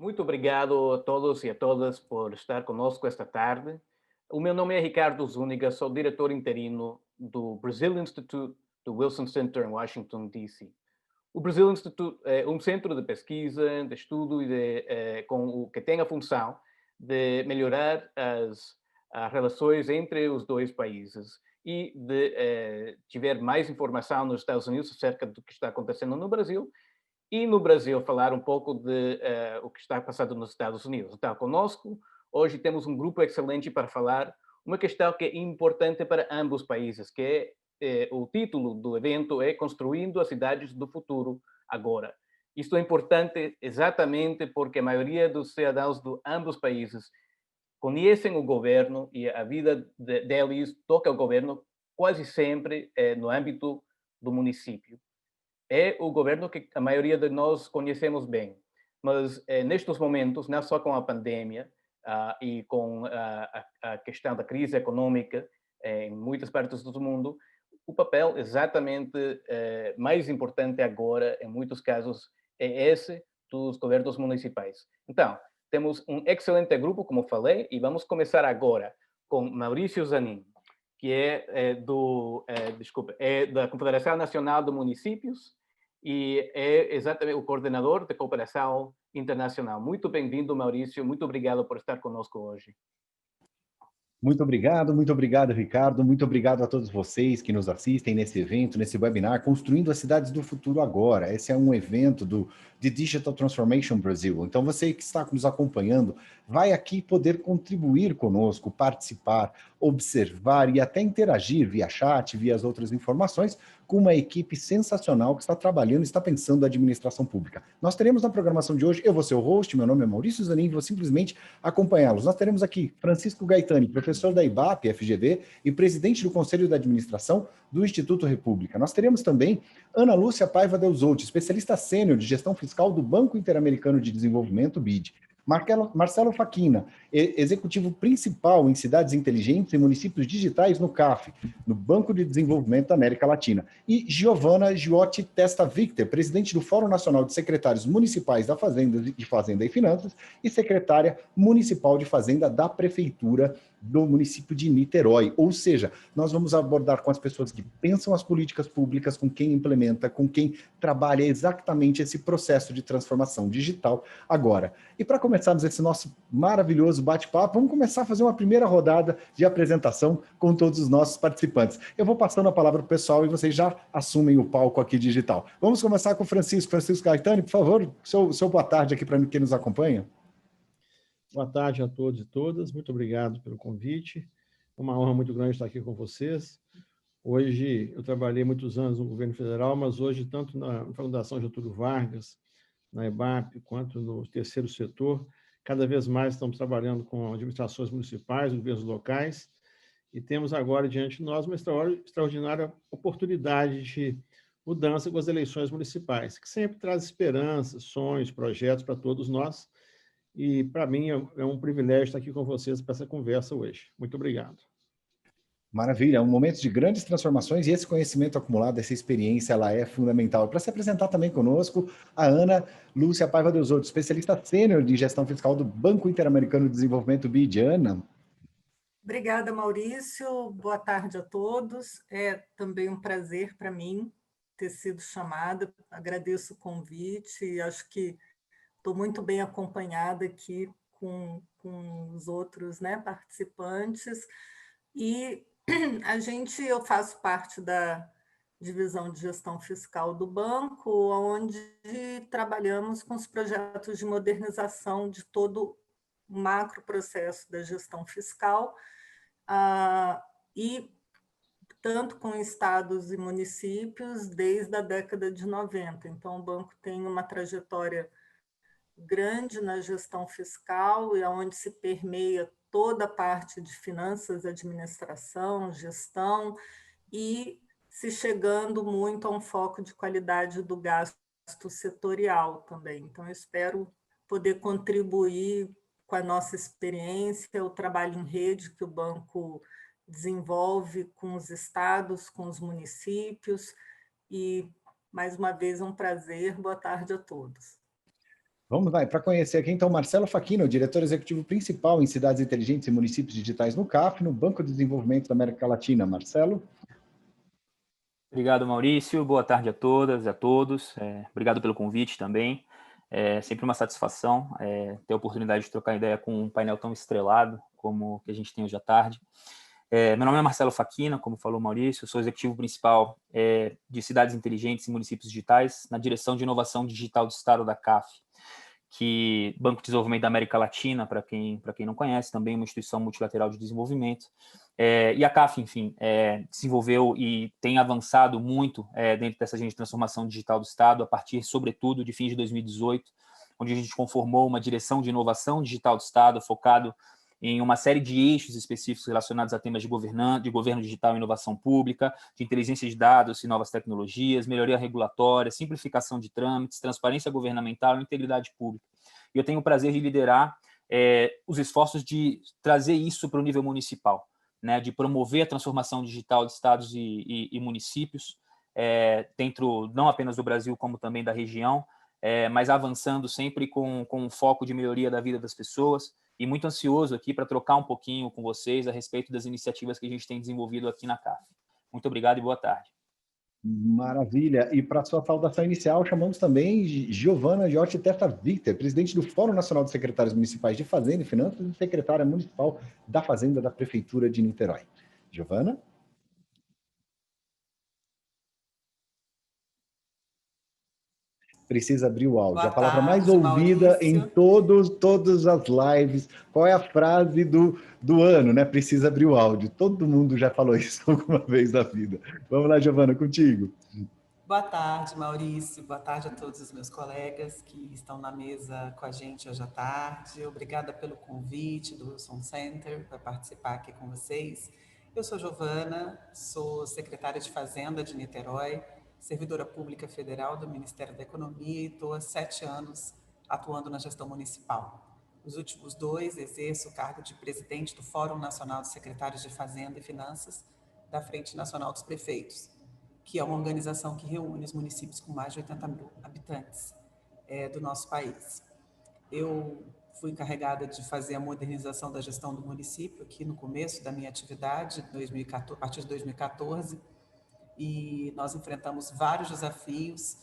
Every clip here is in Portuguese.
Muito obrigado a todos e a todas por estar conosco esta tarde. O meu nome é Ricardo Zúñiga, sou diretor interino do Brazil Institute do Wilson Center em Washington, D.C. O Brazil Institute é um centro de pesquisa, de estudo e que tem a função de melhorar as relações entre os dois países e de tiver mais informação nos Estados Unidos acerca do que está acontecendo no Brasil e no Brasil falar um pouco de o que está passando nos Estados Unidos. Então, conosco, hoje temos um grupo excelente para falar uma questão que é importante para ambos os países, que o título do evento é Construindo as Cidades do Futuro Agora. Isto é importante exatamente porque a maioria dos cidadãos de ambos os países conhecem o governo e a vida deles toca o governo quase sempre no âmbito do município. É o governo que a maioria de nós conhecemos bem. Mas nestes momentos, não só com a pandemia e com a questão da crise econômica em muitas partes do mundo, o papel exatamente mais importante agora, em muitos casos, é esse dos governos municipais. Então, temos um excelente grupo, como falei, e vamos começar agora com Maurício Zanin, que é da Confederação Nacional de Municípios e é exatamente o coordenador de cooperação internacional. Muito bem-vindo, Maurício. Muito obrigado por estar conosco hoje. Muito obrigado, Ricardo. Muito obrigado a todos vocês que nos assistem nesse evento, nesse webinar, Construindo as Cidades do Futuro Agora. Esse é um evento de Digital Transformation Brasil. Então, você que está nos acompanhando, vai aqui poder contribuir conosco, participar, observar e até interagir via chat, via as outras informações, com uma equipe sensacional que está trabalhando, está pensando a administração pública. Nós teremos na programação de hoje, eu vou ser o host, meu nome é Maurício Zanin, vou simplesmente acompanhá-los. Nós teremos aqui Francisco Gaetani, professor da IBAP, FGV, e presidente do Conselho de Administração do Instituto República. Nós teremos também Ana Lúcia Paiva Deusotti, especialista sênior de gestão fiscal do Banco Interamericano de Desenvolvimento, BID. Marcelo Faquina, executivo principal em cidades inteligentes e municípios digitais no CAF, no Banco de Desenvolvimento da América Latina. E Giovana Giotti Testa Victor, presidente do Fórum Nacional de Secretários Municipais da Fazenda e Finanças e secretária municipal de Fazenda da Prefeitura do município de Niterói. Ou seja, nós vamos abordar com as pessoas que pensam as políticas públicas, com quem implementa, com quem trabalha exatamente esse processo de transformação digital agora. E para começarmos esse nosso maravilhoso bate-papo, vamos começar a fazer uma primeira rodada de apresentação com todos os nossos participantes. Eu vou passando a palavra para o pessoal e vocês já assumem o palco aqui digital. Vamos começar com o Francisco Gaetani, por favor, seu boa tarde aqui para quem nos acompanha. Boa tarde a todos e todas, muito obrigado pelo convite. Uma honra muito grande estar aqui com vocês. Hoje, eu trabalhei muitos anos no governo federal, mas hoje, tanto na Fundação Getúlio Vargas, na EBAP, quanto no terceiro setor, cada vez mais estamos trabalhando com administrações municipais, governos locais, e temos agora diante de nós uma extraordinária oportunidade de mudança com as eleições municipais, que sempre traz esperanças, sonhos, projetos para todos nós. E, para mim, é um privilégio estar aqui com vocês para essa conversa hoje. Muito obrigado. Maravilha, é um momento de grandes transformações e esse conhecimento acumulado, essa experiência, ela é fundamental. Para se apresentar também conosco, a Ana Lúcia Paiva Deusotti, especialista sênior de gestão fiscal do Banco Interamericano de Desenvolvimento, BID. Ana. Obrigada, Maurício. Boa tarde a todos. É também um prazer para mim ter sido chamada. Agradeço o convite e acho que estou muito bem acompanhada aqui com os outros, né, participantes. E eu faço parte da divisão de gestão fiscal do banco, onde trabalhamos com os projetos de modernização de todo o macro processo da gestão fiscal, e tanto com estados e municípios desde a década de 90. Então, o banco tem uma trajetória grande na gestão fiscal e onde se permeia toda a parte de finanças, administração, gestão e se chegando muito a um foco de qualidade do gasto setorial também. Então, eu espero poder contribuir com a nossa experiência, o trabalho em rede que o banco desenvolve com os estados, com os municípios. E, mais uma vez, é um prazer. Boa tarde a todos. Vamos lá, para conhecer aqui então Marcelo Facchino, diretor executivo principal em Cidades Inteligentes e Municípios Digitais no CAF, no Banco de Desenvolvimento da América Latina. Marcelo? Obrigado, Maurício. Boa tarde a todas e a todos. Obrigado pelo convite também. É sempre uma satisfação ter a oportunidade de trocar ideia com um painel tão estrelado como o que a gente tem hoje à tarde. Meu nome é Marcelo Facchino, como falou Maurício, eu sou executivo principal de Cidades Inteligentes e Municípios Digitais na Direção de Inovação Digital do Estado da CAF, que Banco de Desenvolvimento da América Latina, para quem não conhece, também uma instituição multilateral de desenvolvimento. E a CAF, enfim, desenvolveu e tem avançado muito dentro dessa agenda de transformação digital do Estado, a partir, sobretudo, de fins de 2018, onde a gente conformou uma direção de inovação digital do Estado, focado em uma série de eixos específicos relacionados a temas de governo digital e inovação pública, de inteligência de dados e novas tecnologias, melhoria regulatória, simplificação de trâmites, transparência governamental e integridade pública. E eu tenho o prazer de liderar os esforços de trazer isso para o nível municipal, né, de promover a transformação digital de estados e municípios, dentro não apenas do Brasil, como também da região, mas avançando sempre com um foco de melhoria da vida das pessoas, e muito ansioso aqui para trocar um pouquinho com vocês a respeito das iniciativas que a gente tem desenvolvido aqui na CAF. Muito obrigado e boa tarde. Maravilha. E para sua saudação inicial, chamamos também Giovana Giotti Testa Victor, presidente do Fórum Nacional de Secretários Municipais de Fazenda e Finanças e secretária municipal da Fazenda da Prefeitura de Niterói. Giovana? Precisa abrir o áudio. Boa a palavra tarde, mais ouvida Maurício. em todas as lives. Qual é a frase do ano, né? Precisa abrir o áudio. Todo mundo já falou isso alguma vez na vida. Vamos lá, Giovana, contigo. Boa tarde, Maurício. Boa tarde a todos os meus colegas que estão na mesa com a gente hoje à tarde. Obrigada pelo convite do Wilson Center para participar aqui com vocês. Eu sou Giovana, sou secretária de Fazenda de Niterói, servidora pública federal do Ministério da Economia e estou há 7 anos atuando na gestão municipal. Os últimos 2 exerço o cargo de presidente do Fórum Nacional de Secretários de Fazenda e Finanças da Frente Nacional dos Prefeitos, que é uma organização que reúne os municípios com mais de 80 mil habitantes do nosso país. Eu fui encarregada de fazer a modernização da gestão do município aqui no começo da minha atividade, a partir de 2014, e nós enfrentamos vários desafios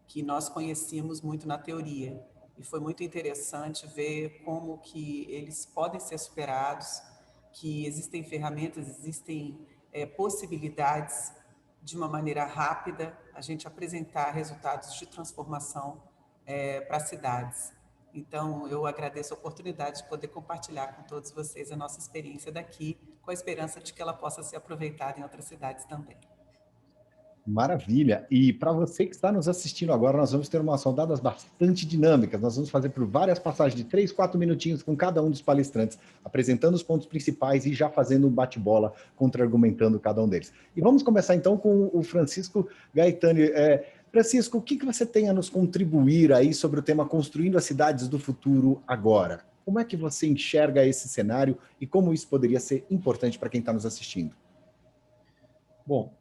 que nós conhecíamos muito na teoria. E foi muito interessante ver como que eles podem ser superados, que existem ferramentas, existem possibilidades de uma maneira rápida, a gente apresentar resultados de transformação para as cidades. Então, eu agradeço a oportunidade de poder compartilhar com todos vocês a nossa experiência daqui, com a esperança de que ela possa ser aproveitada em outras cidades também. Maravilha. E para você que está nos assistindo agora, nós vamos ter umas rodadas bastante dinâmicas. Nós vamos fazer por várias passagens de 3, 4 minutinhos com cada um dos palestrantes, apresentando os pontos principais e já fazendo um bate-bola, contra-argumentando cada um deles. E vamos começar então com o Francisco Gaetani. Francisco, o que você tem a nos contribuir aí sobre o tema Construindo as Cidades do Futuro agora? Como é que você enxerga esse cenário e como isso poderia ser importante para quem está nos assistindo? Bom,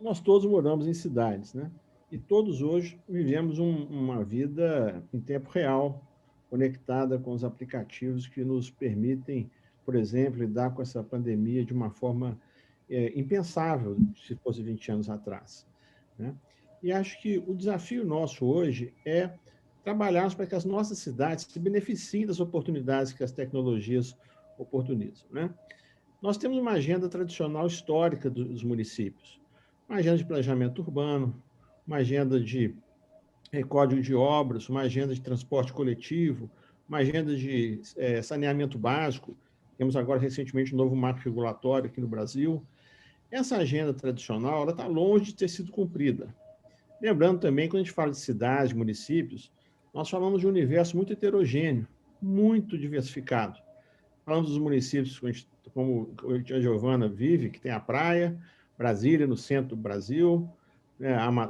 nós todos moramos em cidades, né? E todos hoje vivemos uma vida em tempo real, conectada com os aplicativos que nos permitem, por exemplo, lidar com essa pandemia de uma forma impensável, se fosse 20 anos atrás, né? E acho que o desafio nosso hoje é trabalharmos para que as nossas cidades se beneficiem das oportunidades que as tecnologias oportunizam, né? Nós temos uma agenda tradicional histórica dos municípios, uma agenda de planejamento urbano, uma agenda de código de obras, uma agenda de transporte coletivo, uma agenda de saneamento básico. Temos agora, recentemente, um novo marco regulatório aqui no Brasil. Essa agenda tradicional ela está longe de ter sido cumprida. Lembrando também, quando a gente fala de cidades, municípios, nós falamos de um universo muito heterogêneo, muito diversificado. Falamos dos municípios, como a Giovana vive, que tem a praia, Brasília, no centro do Brasil,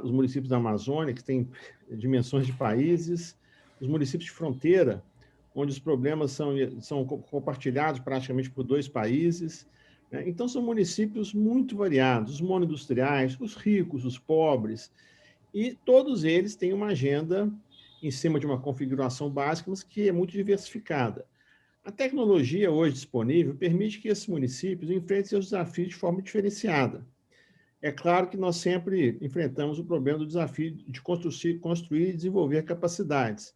os municípios da Amazônia, que têm dimensões de países, os municípios de fronteira, onde os problemas são compartilhados praticamente por 2 países. Então, são municípios muito variados, os monoindustriais, os ricos, os pobres, e todos eles têm uma agenda em cima de uma configuração básica, mas que é muito diversificada. A tecnologia hoje disponível permite que esses municípios enfrentem seus desafios de forma diferenciada. É claro que nós sempre enfrentamos o problema do desafio de construir e desenvolver capacidades,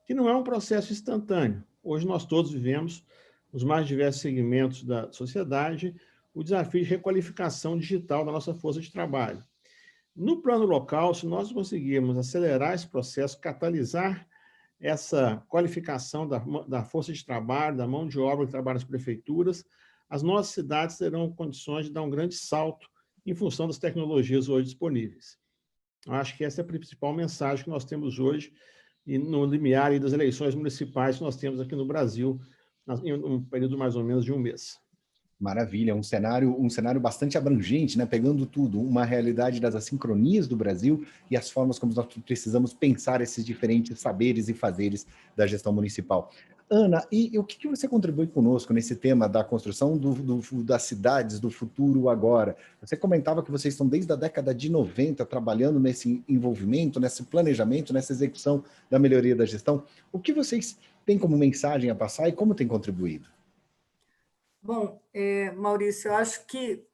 que não é um processo instantâneo. Hoje nós todos vivemos, nos mais diversos segmentos da sociedade, o desafio de requalificação digital da nossa força de trabalho. No plano local, se nós conseguirmos acelerar esse processo, catalisar essa qualificação da força de trabalho, da mão de obra que trabalha nas prefeituras, as nossas cidades terão condições de dar um grande salto em função das tecnologias hoje disponíveis. Eu acho que essa é a principal mensagem que nós temos hoje e no limiar das eleições municipais que nós temos aqui no Brasil, em um período mais ou menos de um mês. Maravilha, um cenário bastante abrangente, né? Pegando tudo, uma realidade das assincronias do Brasil e as formas como nós precisamos pensar esses diferentes saberes e fazeres da gestão municipal. Ana, e o que você contribui conosco nesse tema da construção das cidades do futuro agora? Você comentava que vocês estão desde a década de 90 trabalhando nesse envolvimento, nesse planejamento, nessa execução da melhoria da gestão. O que vocês têm como mensagem a passar e como tem contribuído? Bom, Maurício, eu acho que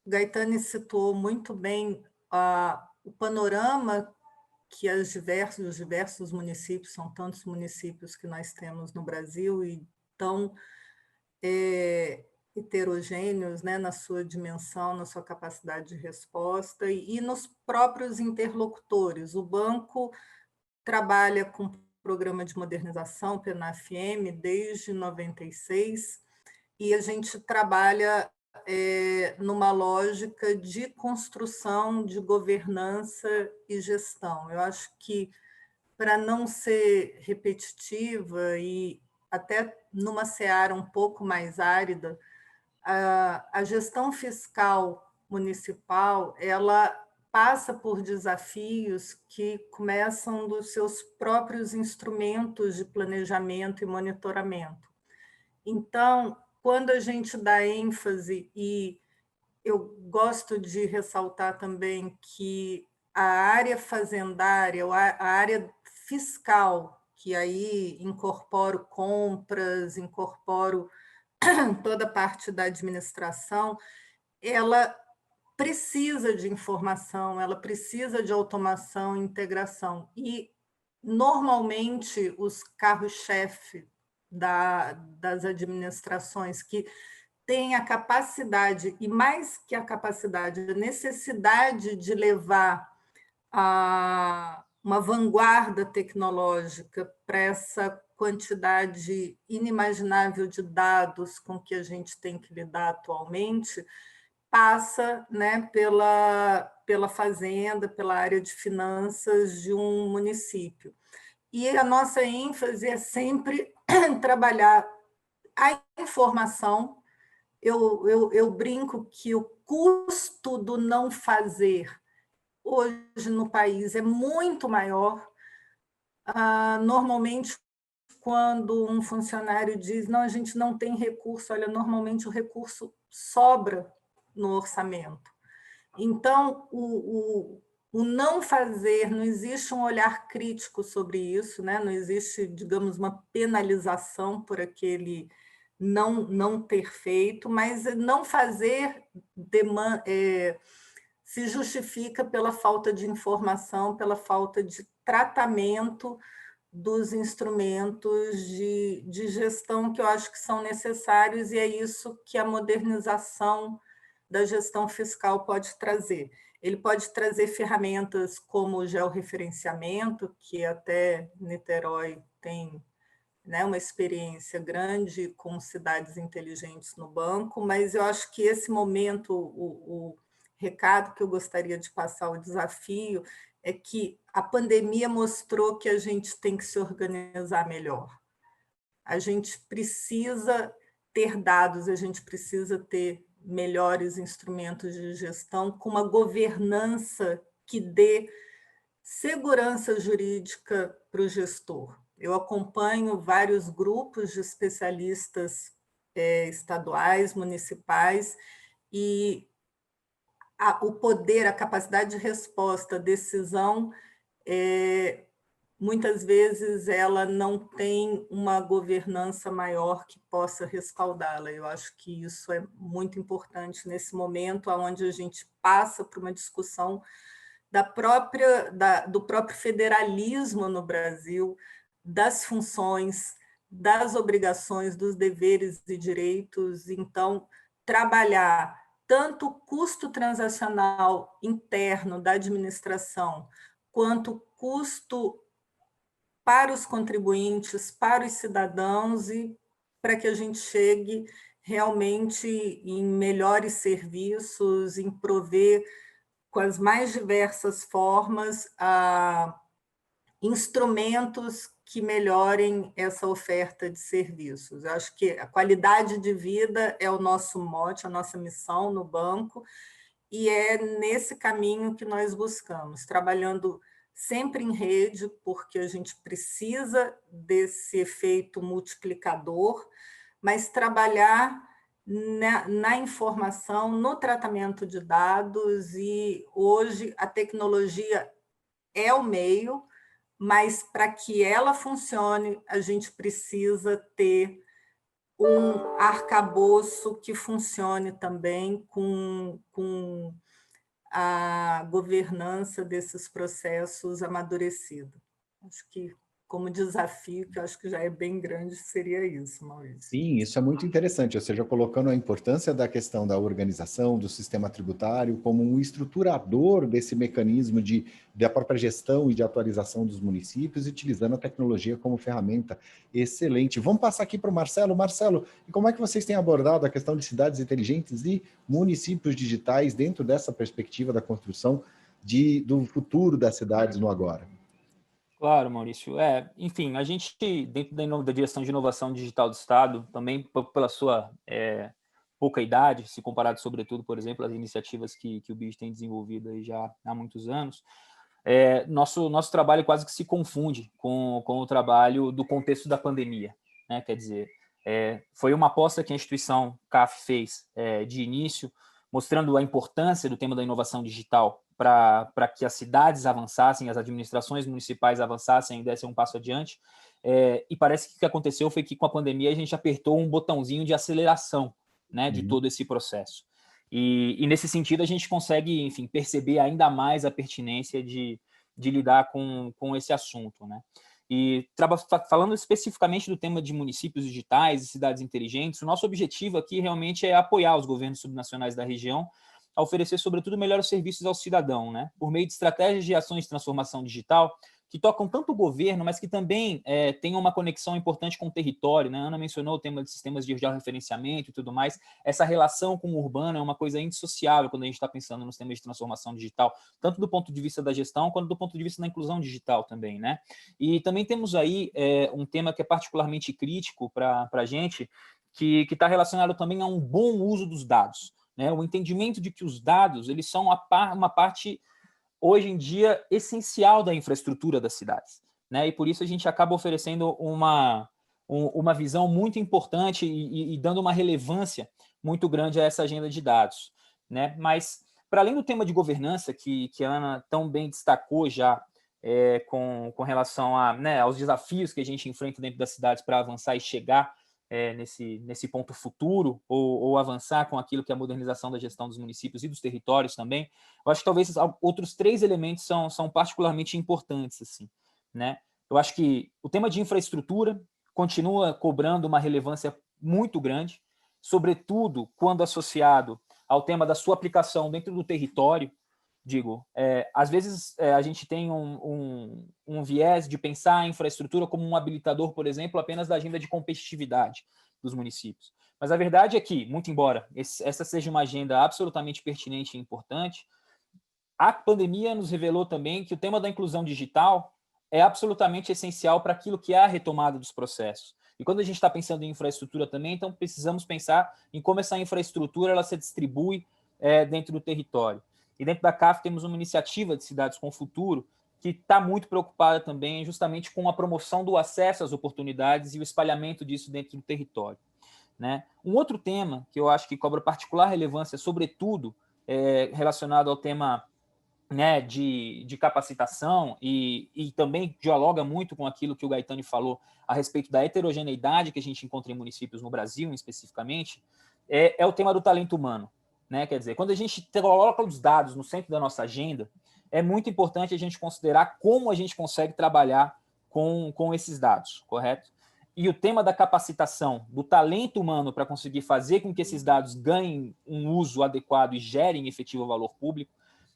Gaetani situou muito bem o panorama que os diversos municípios, são tantos municípios que nós temos no Brasil e tão heterogêneos, né, na sua dimensão, na sua capacidade de resposta e nos próprios interlocutores. O banco trabalha com programa de modernização, PNAFM, desde 96, e a gente trabalha numa lógica de construção de governança e gestão. Eu acho que, para não ser repetitiva e até numa seara um pouco mais árida, a gestão fiscal municipal, ela passa por desafios que começam dos seus próprios instrumentos de planejamento e monitoramento. Então, quando a gente dá ênfase, e eu gosto de ressaltar também que a área fazendária, a área fiscal, que aí incorporo compras, incorporo toda a parte da administração, ela precisa de informação, ela precisa de automação e integração. E, normalmente, os carros-chefe das administrações que têm a capacidade, e mais que a capacidade, a necessidade de levar uma vanguarda tecnológica para essa quantidade inimaginável de dados com que a gente tem que lidar atualmente, passa, né, pela fazenda, pela área de finanças de um município. E a nossa ênfase é sempre trabalhar a informação. Eu brinco que o custo do não fazer hoje no país é muito maior. Normalmente, quando um funcionário diz, não, a gente não tem recurso, olha, normalmente o recurso sobra no orçamento. Então, o não fazer, não existe um olhar crítico sobre isso, né? Não existe, digamos, uma penalização por aquele não ter feito, mas não fazer se justifica pela falta de informação, pela falta de tratamento dos instrumentos de gestão que eu acho que são necessários, e é isso que a modernização da gestão fiscal pode trazer. Ele pode trazer ferramentas como o georreferenciamento, que até Niterói tem, né, uma experiência grande com cidades inteligentes no banco, mas eu acho que esse momento, o recado que eu gostaria de passar, o desafio, é que a pandemia mostrou que a gente tem que se organizar melhor. A gente precisa ter dados, a gente precisa ter melhores instrumentos de gestão com uma governança que dê segurança jurídica para o gestor. Eu acompanho vários grupos de especialistas estaduais, municipais, e o poder, a capacidade de resposta, a decisão muitas vezes ela não tem uma governança maior que possa respaldá-la. Eu acho que isso é muito importante nesse momento onde a gente passa por uma discussão do próprio federalismo no Brasil, das funções, das obrigações, dos deveres e direitos. Então, trabalhar tanto o custo transacional interno da administração, quanto o custo para os contribuintes, para os cidadãos e para que a gente chegue realmente em melhores serviços, em prover com as mais diversas formas a instrumentos que melhorem essa oferta de serviços. Eu acho que a qualidade de vida é o nosso mote, a nossa missão no banco, e é nesse caminho que nós buscamos, trabalhando sempre em rede, porque a gente precisa desse efeito multiplicador, mas trabalhar na informação, no tratamento de dados, e hoje a tecnologia é o meio, mas para que ela funcione, a gente precisa ter um arcabouço que funcione também com a governança desses processos amadurecido. Acho que, como desafio, que eu acho que já é bem grande, seria isso, Maurício. Sim, isso é muito interessante, ou seja, colocando a importância da questão da organização do sistema tributário como um estruturador desse mecanismo da própria gestão e de atualização dos municípios, utilizando a tecnologia como ferramenta excelente. Vamos passar aqui para o Marcelo. Marcelo, e como é que vocês têm abordado a questão de cidades inteligentes e municípios digitais dentro dessa perspectiva da construção do futuro das cidades no agora? Claro, Maurício. Enfim, a gente, dentro da direção de inovação digital do Estado, também pela sua pouca idade, se comparado, sobretudo, por exemplo, às iniciativas que o BID tem desenvolvido aí já há muitos anos, nosso trabalho quase que se confunde com o trabalho do contexto da pandemia, né? Quer dizer, foi uma aposta que a instituição CAF fez de início, mostrando a importância do tema da inovação digital para que as cidades avançassem, as administrações municipais avançassem e dessem um passo adiante. E parece que o que aconteceu foi que, com a pandemia, a gente apertou um botãozinho de aceleração, né, de todo esse processo. E nesse sentido, a gente consegue, enfim, perceber ainda mais a pertinência de lidar com esse assunto, né? E falando especificamente do tema de municípios digitais e cidades inteligentes, o nosso objetivo aqui realmente é apoiar os governos subnacionais da região a oferecer, sobretudo, melhores serviços ao cidadão, né? Por meio de estratégias de ações de transformação digital que tocam tanto o governo, mas que também tenham uma conexão importante com o território, né? A Ana mencionou o tema de sistemas de georreferenciamento e tudo mais. Essa relação com o urbano é uma coisa indissociável quando a gente está pensando nos temas de transformação digital, tanto do ponto de vista da gestão, quanto do ponto de vista da inclusão digital também, né? E também temos aí um tema que é particularmente crítico para a gente, que está relacionado também a um bom uso dos dados, né? O entendimento de que os dados eles são uma parte, hoje em dia, essencial da infraestrutura das cidades, né? E por isso a gente acaba oferecendo uma visão muito importante e dando uma relevância muito grande a essa agenda de dados, né? Mas, para além do tema de governança, que a Ana tão bem destacou já, com relação aos desafios que a gente enfrenta dentro das cidades para avançar e chegar nesse ponto futuro, ou avançar com aquilo que é a modernização da gestão dos municípios e dos territórios também, eu acho que talvez outros 3 elementos são particularmente importantes, assim, né? Eu acho que o tema de infraestrutura continua cobrando uma relevância muito grande, sobretudo quando associado ao tema da sua aplicação dentro do território. Digo, às vezes a gente tem um viés de pensar a infraestrutura como um habilitador, por exemplo, apenas da agenda de competitividade dos municípios. Mas a verdade é que, muito embora essa seja uma agenda absolutamente pertinente e importante, a pandemia nos revelou também que o tema da inclusão digital é absolutamente essencial para aquilo que é a retomada dos processos. E quando a gente está pensando em infraestrutura também, então precisamos pensar em como essa infraestrutura ela se distribui dentro do território. E dentro da CAF temos uma iniciativa de Cidades com o Futuro que está muito preocupada também justamente com a promoção do acesso às oportunidades e o espalhamento disso dentro do território, né? Um outro tema que eu acho que cobra particular relevância, sobretudo relacionado ao tema né, de capacitação e também dialoga muito com aquilo que o Gaetani falou a respeito da heterogeneidade que a gente encontra em municípios no Brasil, especificamente, é o tema do talento humano, né? Quer dizer, quando a gente coloca os dados no centro da nossa agenda, é muito importante a gente considerar como a gente consegue trabalhar com esses dados, correto? E o tema da capacitação, do talento humano para conseguir fazer com que esses dados ganhem um uso adequado e gerem efetivo valor público,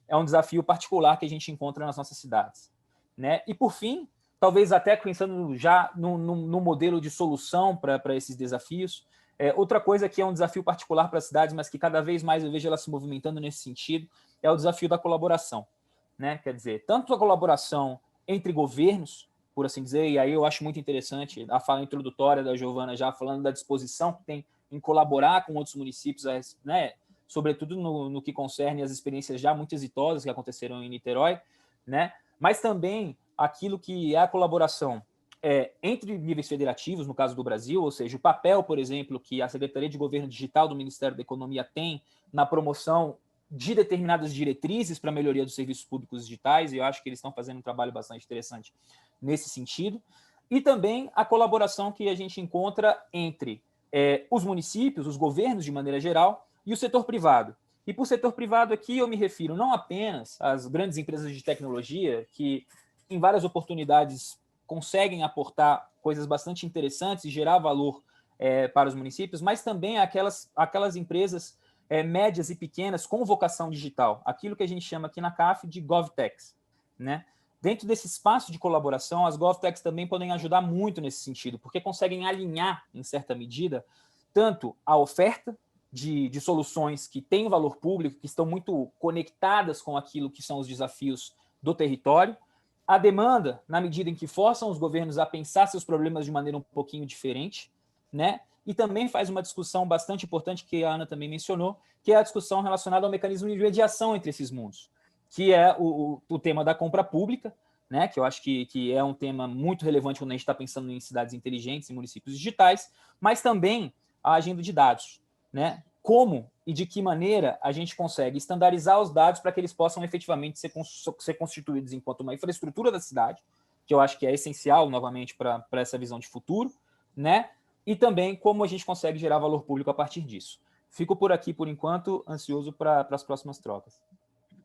é um desafio particular que a gente encontra nas nossas cidades, né? E, por fim, talvez até pensando já no modelo de solução para esses desafios, outra coisa que é um desafio particular para as cidades, mas que cada vez mais eu vejo ela se movimentando nesse sentido, é o desafio da colaboração, né? Quer dizer, tanto a colaboração entre governos, por assim dizer, e aí eu acho muito interessante a fala introdutória da Giovana já falando da disposição que tem em colaborar com outros municípios, né? Sobretudo no que concerne as experiências já muito exitosas que aconteceram em Niterói, né? Mas também aquilo que é a colaboração entre níveis federativos, no caso do Brasil, ou seja, o papel, por exemplo, que a Secretaria de Governo Digital do Ministério da Economia tem na promoção de determinadas diretrizes para a melhoria dos serviços públicos digitais, e eu acho que eles estão fazendo um trabalho bastante interessante nesse sentido, e também a colaboração que a gente encontra entre os municípios, os governos de maneira geral, e o setor privado. E por setor privado aqui eu me refiro não apenas às grandes empresas de tecnologia, que em várias oportunidades conseguem aportar coisas bastante interessantes e gerar valor para os municípios, mas também aquelas empresas médias e pequenas com vocação digital, aquilo que a gente chama aqui na CAF de GovTechs, né? Dentro desse espaço de colaboração, as GovTechs também podem ajudar muito nesse sentido, porque conseguem alinhar, em certa medida, tanto a oferta de soluções que têm valor público, que estão muito conectadas com aquilo que são os desafios do território, a demanda, na medida em que forçam os governos a pensar seus problemas de maneira um pouquinho diferente, né? E também faz uma discussão bastante importante, que a Ana também mencionou, que é a discussão relacionada ao mecanismo de mediação entre esses mundos, que é o tema da compra pública, né? Que eu acho que é um tema muito relevante quando a gente está pensando em cidades inteligentes e municípios digitais, mas também a agenda de dados, né? Como e de que maneira a gente consegue estandarizar os dados para que eles possam efetivamente ser constituídos enquanto uma infraestrutura da cidade, que eu acho que é essencial, novamente, para essa visão de futuro, né? E também como a gente consegue gerar valor público a partir disso. Fico por aqui, por enquanto, ansioso para as próximas trocas.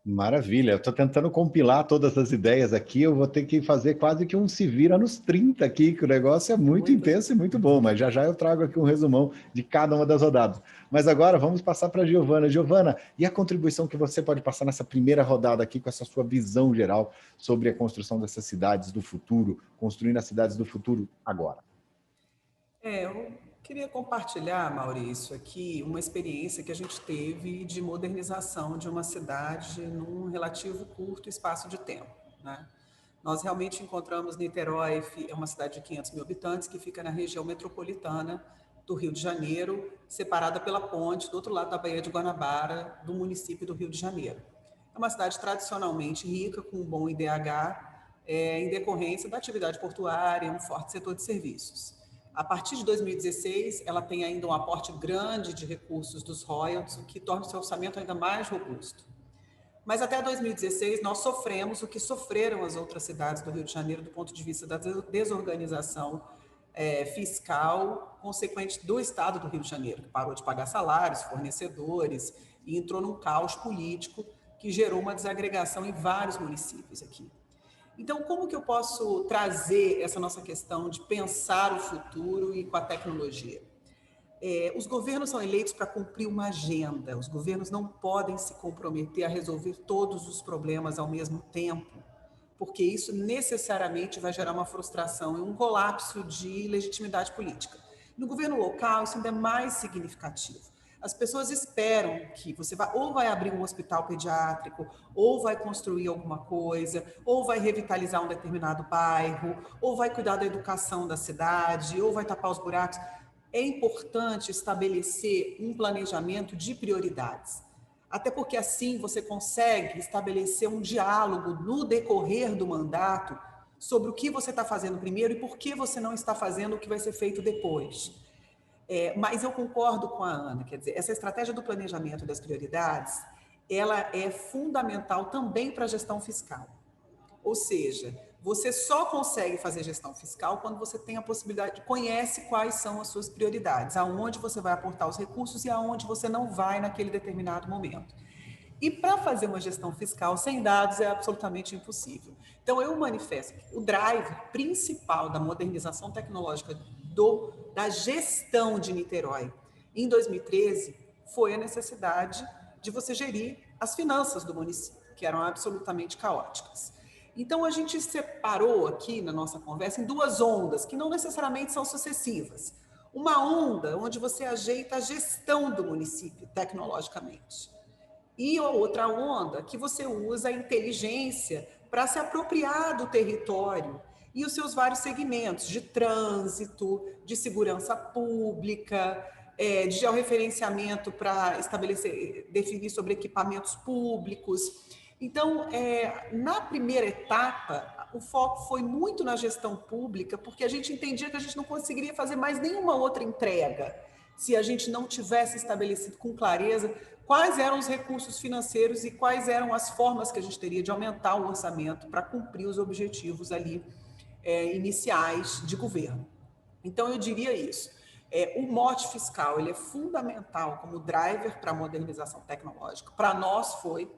Maravilha, eu estou tentando compilar todas as ideias aqui, eu vou ter que fazer quase que um se vira nos 30 aqui, que o negócio é muito intenso e muito bom, mas já eu trago aqui um resumão de cada uma das rodadas. Mas agora vamos passar para a Giovana. Giovana, e a contribuição que você pode passar nessa primeira rodada aqui com essa sua visão geral sobre a construção dessas cidades do futuro, construindo as cidades do futuro agora? Eu queria compartilhar, Maurício, aqui uma experiência que a gente teve de modernização de uma cidade num relativo curto espaço de tempo, né? Nós realmente encontramos Niterói, é uma cidade de 500 mil habitantes, que fica na região metropolitana do Rio de Janeiro, separada pela ponte do outro lado da Baía de Guanabara, do município do Rio de Janeiro. É uma cidade tradicionalmente rica, com um bom IDH, em decorrência da atividade portuária e um forte setor de serviços. A partir de 2016, ela tem ainda um aporte grande de recursos dos royalties, o que torna o seu orçamento ainda mais robusto. Mas até 2016, nós sofremos o que sofreram as outras cidades do Rio de Janeiro do ponto de vista da desorganização fiscal consequente do Estado do Rio de Janeiro, que parou de pagar salários, fornecedores, e entrou num caos político que gerou uma desagregação em vários municípios aqui. Então, como que eu posso trazer essa nossa questão de pensar o futuro e com a tecnologia? Os governos são eleitos para cumprir uma agenda. Os governos não podem se comprometer a resolver todos os problemas ao mesmo tempo, porque isso necessariamente vai gerar uma frustração e um colapso de legitimidade política. No governo local, isso ainda é mais significativo. As pessoas esperam que você vai abrir um hospital pediátrico, ou vai construir alguma coisa, ou vai revitalizar um determinado bairro, ou vai cuidar da educação da cidade, ou vai tapar os buracos. É importante estabelecer um planejamento de prioridades, até porque assim você consegue estabelecer um diálogo no decorrer do mandato sobre o que você está fazendo primeiro e por que você não está fazendo o que vai ser feito depois. Mas eu concordo com a Ana, quer dizer, essa estratégia do planejamento das prioridades, ela é fundamental também para a gestão fiscal. Ou seja, você só consegue fazer gestão fiscal quando você tem a possibilidade, conhece quais são as suas prioridades, aonde você vai aportar os recursos e aonde você não vai naquele determinado momento. E para fazer uma gestão fiscal sem dados é absolutamente impossível. Então, eu manifesto que o driver principal da modernização tecnológica da gestão de Niterói em 2013 foi a necessidade de você gerir as finanças do município, que eram absolutamente caóticas. Então, a gente separou aqui na nossa conversa em duas ondas, que não necessariamente são sucessivas. Uma onda onde você ajeita a gestão do município tecnologicamente. E a outra onda que você usa a inteligência para se apropriar do território e os seus vários segmentos de trânsito, de segurança pública, de georreferenciamento para definir sobre equipamentos públicos. Então, na primeira etapa, o foco foi muito na gestão pública, porque a gente entendia que a gente não conseguiria fazer mais nenhuma outra entrega se a gente não tivesse estabelecido com clareza quais eram os recursos financeiros e quais eram as formas que a gente teria de aumentar o orçamento para cumprir os objetivos ali iniciais de governo. Então, eu diria isso. O mote fiscal ele é fundamental como driver para a modernização tecnológica. Para nós foi.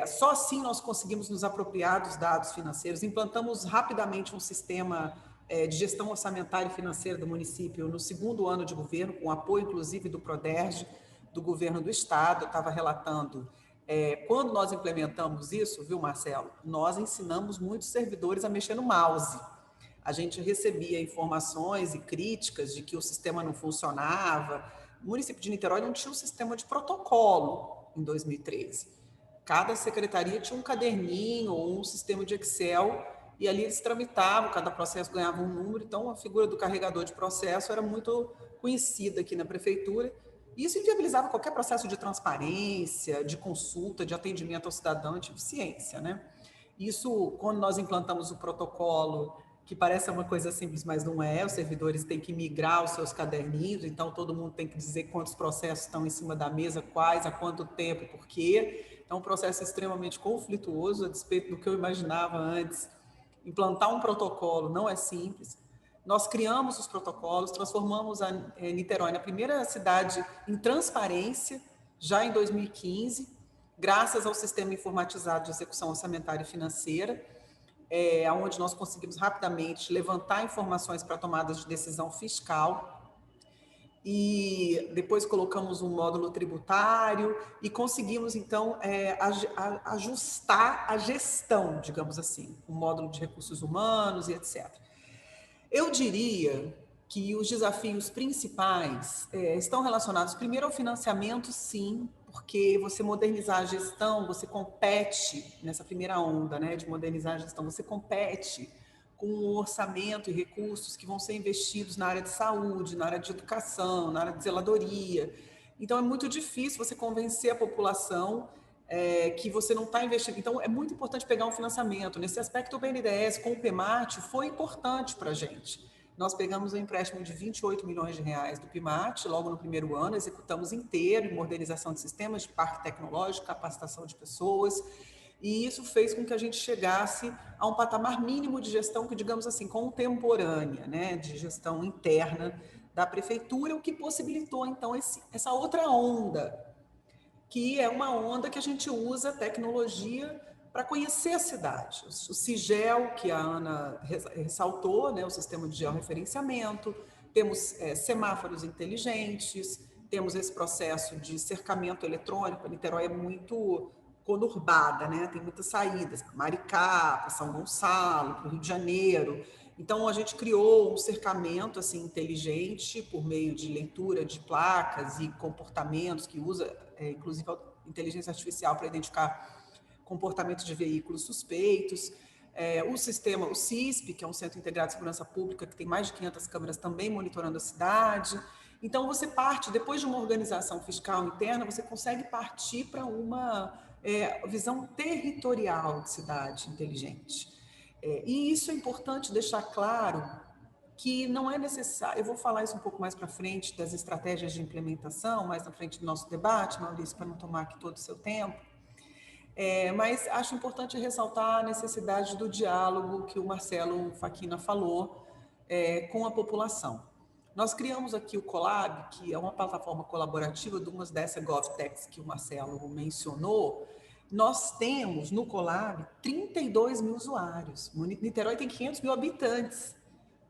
Só assim nós conseguimos nos apropriar dos dados financeiros. Implantamos rapidamente um sistema de gestão orçamentária e financeira do município no segundo ano de governo, com apoio, inclusive, do Proderj, do governo do estado. Eu estava relatando, quando nós implementamos isso, viu, Marcelo, nós ensinamos muitos servidores a mexer no mouse. A gente recebia informações e críticas de que o sistema não funcionava. O município de Niterói não tinha um sistema de protocolo em 2013. Cada secretaria tinha um caderninho ou um sistema de Excel e ali eles tramitavam, cada processo ganhava um número. Então, a figura do carregador de processo era muito conhecida aqui na prefeitura. E isso inviabilizava qualquer processo de transparência, de consulta, de atendimento ao cidadão, de eficiência, né? Isso, quando nós implantamos o protocolo, que parece uma coisa simples, mas não é, os servidores têm que migrar os seus caderninhos, então todo mundo tem que dizer quantos processos estão em cima da mesa, quais, há quanto tempo, por quê. É um processo extremamente conflituoso, a despeito do que eu imaginava antes. Implantar um protocolo não é simples. Nós criamos os protocolos, transformamos a Niterói na primeira cidade em transparência, já em 2015, graças ao sistema informatizado de execução orçamentária e financeira, onde nós conseguimos rapidamente levantar informações para tomadas de decisão fiscal, e depois colocamos um módulo tributário e conseguimos, então, ajustar a gestão, digamos assim, um módulo de recursos humanos e etc. Eu diria que os desafios principais estão relacionados, primeiro, ao financiamento, sim, porque você modernizar a gestão, você compete, nessa primeira onda, né, de modernizar a gestão, você compete com um orçamento e recursos que vão ser investidos na área de saúde, na área de educação, na área de zeladoria. Então, é muito difícil você convencer a população que você não está investindo. Então, é muito importante pegar um financiamento. Nesse aspecto, o BNDES com o PMAT foi importante para a gente. Nós pegamos um empréstimo de 28 milhões de reais do PMAT, logo no primeiro ano, executamos inteiro em modernização de sistemas, de parque tecnológico, capacitação de pessoas, e isso fez com que a gente chegasse a um patamar mínimo de gestão, que, digamos assim, contemporânea, né, de gestão interna da prefeitura, o que possibilitou, então, essa outra onda, que é uma onda que a gente usa tecnologia para conhecer a cidade. O SIGEL, que a Ana ressaltou, né, o sistema de georreferenciamento, temos semáforos inteligentes, temos esse processo de cercamento eletrônico. A Niterói é muito conurbada, né? Tem muitas saídas, para Maricá, para São Gonçalo, para o Rio de Janeiro. Então, a gente criou um cercamento assim, inteligente por meio de leitura de placas e comportamentos que usa, inclusive, a inteligência artificial para identificar comportamento de veículos suspeitos. O sistema, o CISP, que é um Centro Integrado de Segurança Pública, que tem mais de 500 câmeras também monitorando a cidade. Então, você parte, depois de uma organização fiscal interna, você consegue partir para uma visão territorial de cidade inteligente. E isso é importante deixar claro, que não é necessário, eu vou falar isso um pouco mais para frente, das estratégias de implementação, mais na frente do nosso debate, Maurício, para não tomar aqui todo o seu tempo, mas acho importante ressaltar a necessidade do diálogo que o Marcelo Facchina falou com a população. Nós criamos aqui o Colab, que é uma plataforma colaborativa de umas dessas GovTechs que o Marcelo mencionou. Nós temos no Colab 32 mil usuários. Niterói tem 500 mil habitantes.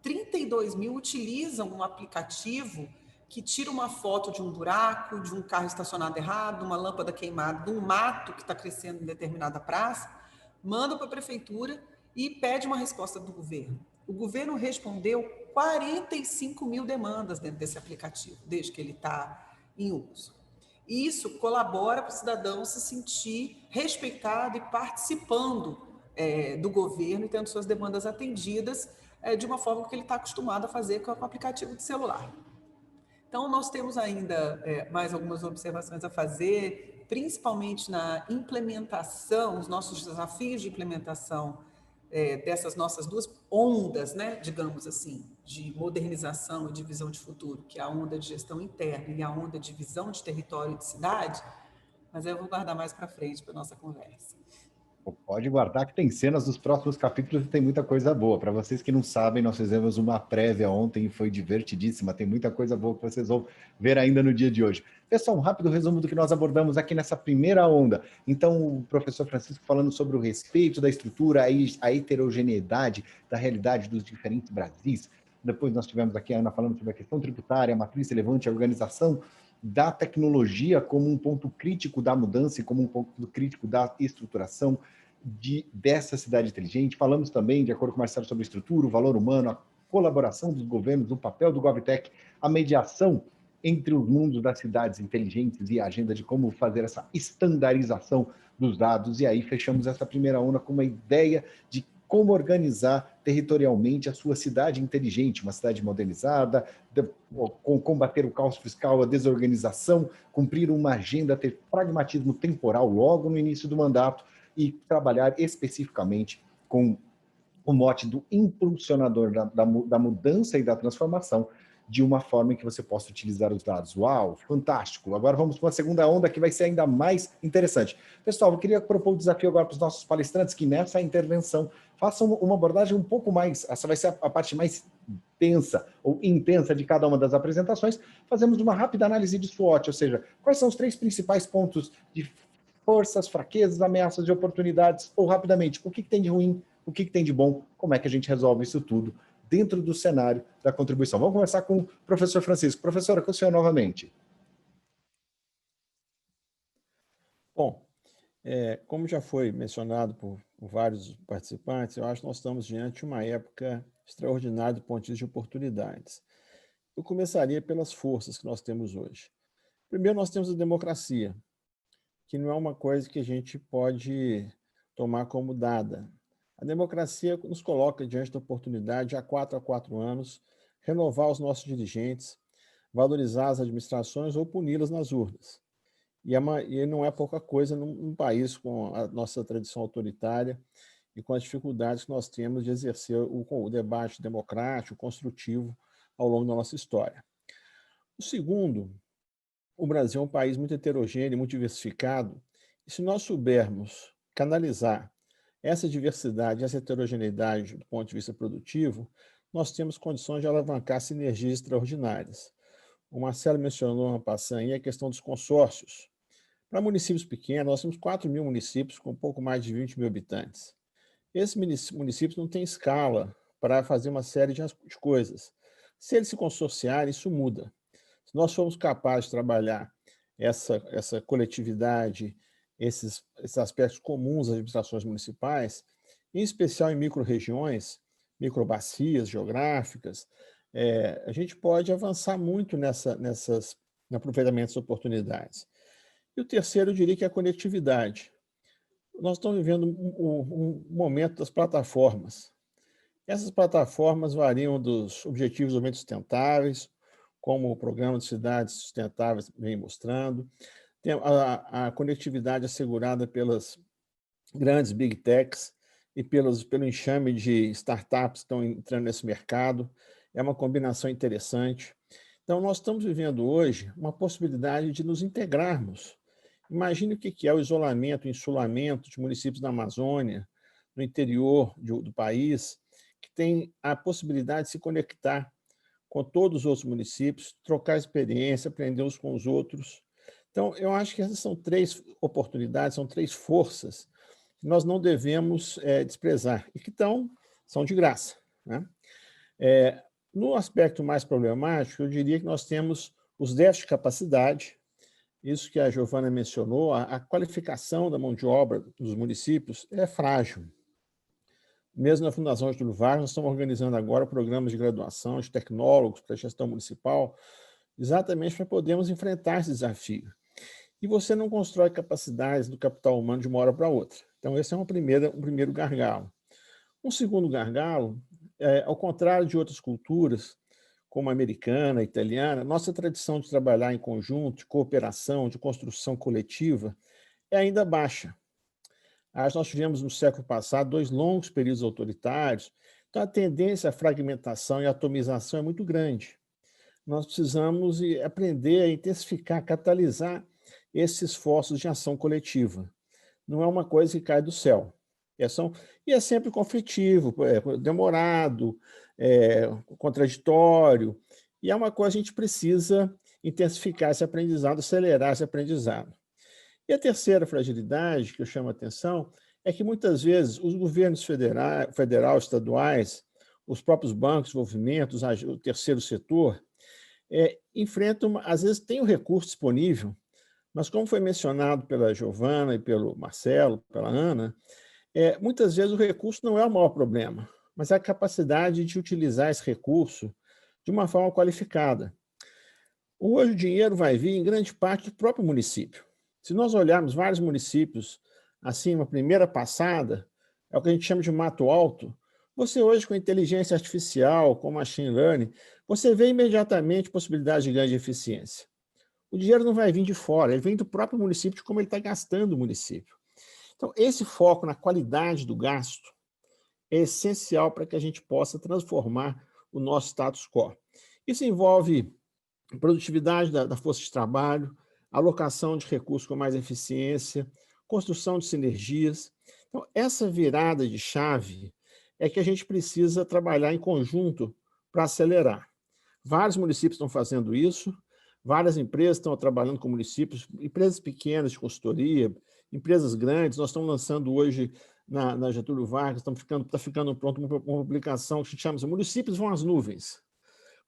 32 mil utilizam um aplicativo que tira uma foto de um buraco, de um carro estacionado errado, uma lâmpada queimada, de um mato que está crescendo em determinada praça, manda para a prefeitura e pede uma resposta do governo. O governo respondeu 45 mil demandas dentro desse aplicativo, desde que ele está em uso. E isso colabora para o cidadão se sentir respeitado e participando do governo e tendo suas demandas atendidas de uma forma que ele está acostumado a fazer com o aplicativo de celular. Então, nós temos ainda mais algumas observações a fazer, principalmente na implementação, os nossos desafios de implementação dessas nossas duas ondas, né, digamos assim, de modernização e de visão de futuro, que é a onda de gestão interna e a onda de visão de território e de cidade, mas eu vou guardar mais para frente para a nossa conversa. Pode guardar que tem cenas dos próximos capítulos e tem muita coisa boa. Para vocês que não sabem, nós fizemos uma prévia ontem e foi divertidíssima. Tem muita coisa boa que vocês vão ver ainda no dia de hoje. Pessoal, um rápido resumo do que nós abordamos aqui nessa primeira onda. Então, o professor Francisco falando sobre o respeito da estrutura, a heterogeneidade da realidade dos diferentes Brasis. Depois nós tivemos aqui a Ana falando sobre a questão tributária, a matriz relevante, a organização da tecnologia como um ponto crítico da mudança e como um ponto crítico da estruturação dessa cidade inteligente. Falamos também, de acordo com o Marcelo, sobre a estrutura, o valor humano, a colaboração dos governos, o papel do GovTech, a mediação entre os mundos das cidades inteligentes e a agenda de como fazer essa estandarização dos dados. E aí fechamos essa primeira onda com uma ideia de como organizar territorialmente a sua cidade inteligente, uma cidade modernizada, combater o caos fiscal, a desorganização, cumprir uma agenda, ter pragmatismo temporal logo no início do mandato e trabalhar especificamente com o mote do impulsionador da mudança e da transformação de uma forma em que você possa utilizar os dados. Uau, fantástico! Agora vamos para a segunda onda que vai ser ainda mais interessante. Pessoal, eu queria propor um desafio agora para os nossos palestrantes que nessa intervenção façam uma abordagem um pouco mais, essa vai ser a parte mais tensa ou intensa de cada uma das apresentações. Fazemos uma rápida análise de SWOT, ou seja, quais são os 3 principais pontos de forças, fraquezas, ameaças e oportunidades, ou rapidamente, o que tem de ruim, o que tem de bom, como é que a gente resolve isso tudo dentro do cenário da contribuição. Vamos conversar com o professor Francisco. Professora, com o senhor novamente. Bom, como já foi mencionado por vários participantes, eu acho que nós estamos diante de uma época extraordinária do ponto de vista de oportunidades. Eu começaria pelas forças que nós temos hoje. Primeiro, nós temos a democracia, que não é uma coisa que a gente pode tomar como dada. A democracia nos coloca diante da oportunidade, há 4 a 4 anos, renovar os nossos dirigentes, valorizar as administrações ou puni-las nas urnas. E não é pouca coisa num país com a nossa tradição autoritária e com as dificuldades que nós temos de exercer o debate democrático, construtivo, ao longo da nossa história. O segundo, o Brasil é um país muito heterogêneo, muito diversificado, e se nós soubermos canalizar essa diversidade, essa heterogeneidade do ponto de vista produtivo, nós temos condições de alavancar sinergias extraordinárias. O Marcelo mencionou uma passagem aí a questão dos consórcios. Para municípios pequenos, nós temos 4 mil municípios com um pouco mais de 20 mil habitantes. Esses municípios não têm escala para fazer uma série de coisas. Se eles se consorciarem, isso muda. Se nós formos capazes de trabalhar essa coletividade, esses aspectos comuns das administrações municipais, em especial em micro-regiões, microbacias geográficas, a gente pode avançar muito no aproveitamento das oportunidades. E o terceiro, eu diria que é a conectividade. Nós estamos vivendo um momento das plataformas. Essas plataformas variam dos Objetivos de Desenvolvimento Sustentáveis, como o Programa de Cidades Sustentáveis vem mostrando, tem a conectividade assegurada pelas grandes Big Techs e pelo enxame de startups que estão entrando nesse mercado. é uma combinação interessante. Então, nós estamos vivendo hoje uma possibilidade de nos integrarmos. Imagine o que é o isolamento, o insulamento de municípios da Amazônia, no interior do país, que tem a possibilidade de se conectar com todos os outros municípios, trocar experiência, aprender uns com os outros. Então, eu acho que essas são 3 oportunidades, são 3 forças que nós não devemos desprezar e que são de graça, né? No aspecto mais problemático, eu diria que nós temos os déficits de capacidade, isso que a Giovana mencionou, a qualificação da mão de obra dos municípios é frágil. Mesmo na Fundação Getúlio Vargas, nós estamos organizando agora programas de graduação de tecnólogos para a gestão municipal, exatamente para podermos enfrentar esse desafio. E você não constrói capacidades do capital humano de uma hora para outra. Então, esse é um primeiro gargalo. Um segundo gargalo, ao contrário de outras culturas, como a americana, a italiana, nossa tradição de trabalhar em conjunto, de cooperação, de construção coletiva, é ainda baixa. Nós tivemos no século passado 2 longos períodos autoritários, então a tendência à fragmentação e atomização é muito grande. Nós precisamos aprender a intensificar, catalisar esses esforços de ação coletiva. Não é uma coisa que cai do céu. E é sempre conflitivo, demorado, contraditório, e é uma coisa que a gente precisa intensificar esse aprendizado, acelerar esse aprendizado. E a terceira fragilidade que eu chamo a atenção é que, muitas vezes, os governos federal, estaduais, os próprios bancos de desenvolvimento, o terceiro setor, enfrentam, às vezes, tem o recurso disponível, mas, como foi mencionado pela Giovana e pelo Marcelo, pela Ana, muitas vezes o recurso não é o maior problema, mas a capacidade de utilizar esse recurso de uma forma qualificada. Hoje o dinheiro vai vir, em grande parte, do próprio município. Se nós olharmos vários municípios, assim, uma primeira passada, é o que a gente chama de mato alto, você hoje, com inteligência artificial, com machine learning, você vê imediatamente possibilidades de ganho de eficiência. O dinheiro não vai vir de fora, ele vem do próprio município, de como ele está gastando o município. Então, esse foco na qualidade do gasto é essencial para que a gente possa transformar o nosso status quo. Isso envolve produtividade da força de trabalho, alocação de recursos com mais eficiência, construção de sinergias. Então, essa virada de chave é que a gente precisa trabalhar em conjunto para acelerar. Vários municípios estão fazendo isso, várias empresas estão trabalhando com municípios, empresas pequenas de consultoria, empresas grandes. Nós estamos lançando hoje na Getúlio Vargas, está ficando pronto uma publicação que se chama Municípios vão às nuvens,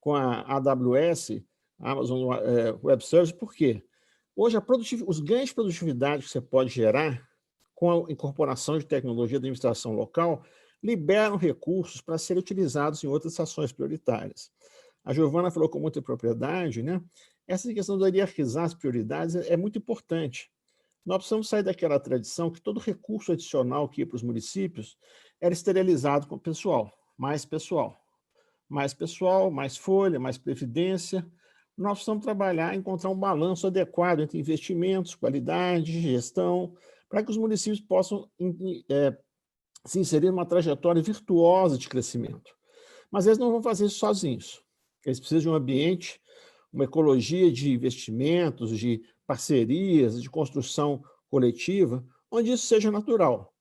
com a AWS, a Amazon Web Services. Por quê? Hoje, os ganhos de produtividade que você pode gerar com a incorporação de tecnologia da administração local liberam recursos para serem utilizados em outras ações prioritárias. A Giovana falou com muita propriedade, né? Essa questão de hierarquizar as prioridades é muito importante. Nós precisamos sair daquela tradição que todo recurso adicional que ia para os municípios era esterilizado com o pessoal, mais pessoal. Mais pessoal, mais folha, mais previdência. Nós precisamos trabalhar, encontrar um balanço adequado entre investimentos, qualidade, gestão, para que os municípios possam se inserir numa trajetória virtuosa de crescimento. Mas eles não vão fazer isso sozinhos. Eles precisam de um ambiente, uma ecologia de investimentos, de parcerias, de construção coletiva, onde isso seja natural.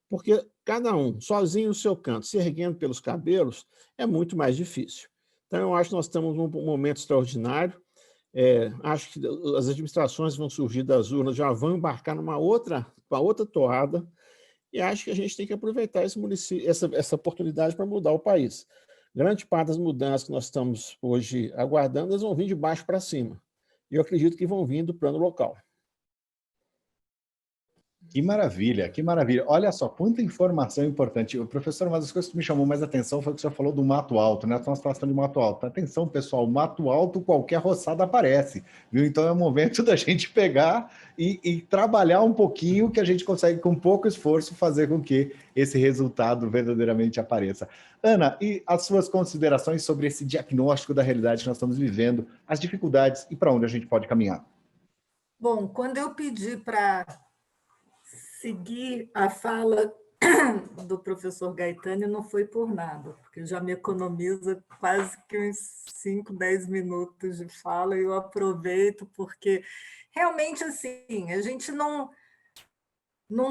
Porque cada um, sozinho no seu canto, se erguendo pelos cabelos, é muito mais difícil. Então, eu acho que nós estamos num momento extraordinário. Acho que as administrações vão surgir das urnas, já vão embarcar numa outra toada, e acho que a gente tem que aproveitar essa oportunidade para mudar o país. Grande parte das mudanças que nós estamos hoje aguardando, elas vão vir de baixo para cima. E eu acredito que vão vir do plano local. Que maravilha, que maravilha. Olha só, quanta informação importante. Professor, uma das coisas que me chamou mais atenção foi que o senhor falou do mato alto, né? Uma situação de mato alto. Atenção, pessoal, mato alto, qualquer roçada aparece, viu? Então é o momento da gente pegar e trabalhar um pouquinho, que a gente consegue, com pouco esforço, fazer com que esse resultado verdadeiramente apareça. Ana, e as suas considerações sobre esse diagnóstico da realidade que nós estamos vivendo, as dificuldades e para onde a gente pode caminhar? Bom, quando eu pedi para seguir a fala do professor Gaetani não foi por nada, porque já me economiza quase que uns 5, 10 minutos de fala e eu aproveito, porque realmente assim, a gente não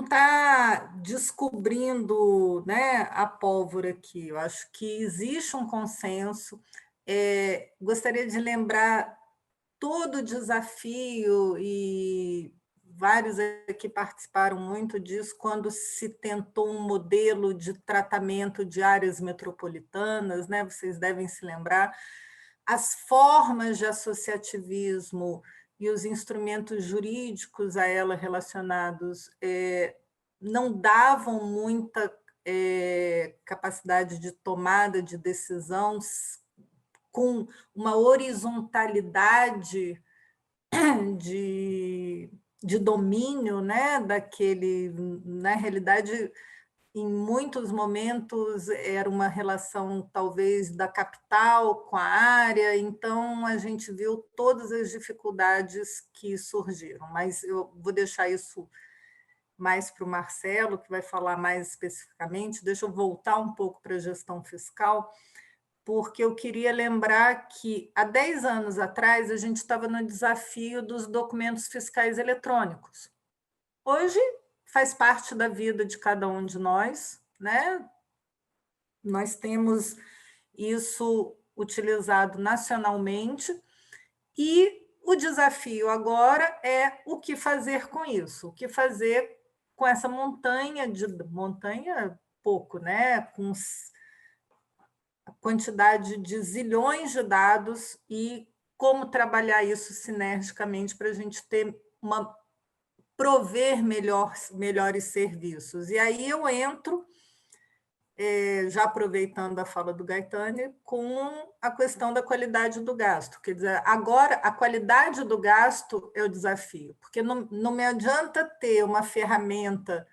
está descobrindo, né, a pólvora aqui. Eu acho que existe um consenso. Gostaria de lembrar todo o desafio, e vários aqui participaram muito disso, quando se tentou um modelo de tratamento de áreas metropolitanas, né? Vocês devem se lembrar. As formas de associativismo e os instrumentos jurídicos a ela relacionados não davam muita capacidade de tomada de decisão com uma horizontalidade de domínio, né, daquele, na realidade, em muitos momentos era uma relação talvez da capital com a área, então a gente viu todas as dificuldades que surgiram, mas eu vou deixar isso mais para o Marcelo, que vai falar mais especificamente. Deixa eu voltar um pouco para a gestão fiscal, porque eu queria lembrar que, há 10 anos atrás, a gente estava no desafio dos documentos fiscais eletrônicos. Hoje, faz parte da vida de cada um de nós, né? Nós temos isso utilizado nacionalmente, e o desafio agora é o que fazer com isso, o que fazer com essa montanha, pouco, né? Com a quantidade de zilhões de dados e como trabalhar isso sinergicamente para a gente prover melhores serviços. E aí eu entro, já aproveitando a fala do Gaetani, com a questão da qualidade do gasto. Quer dizer, agora a qualidade do gasto é o desafio, porque não me adianta ter uma ferramenta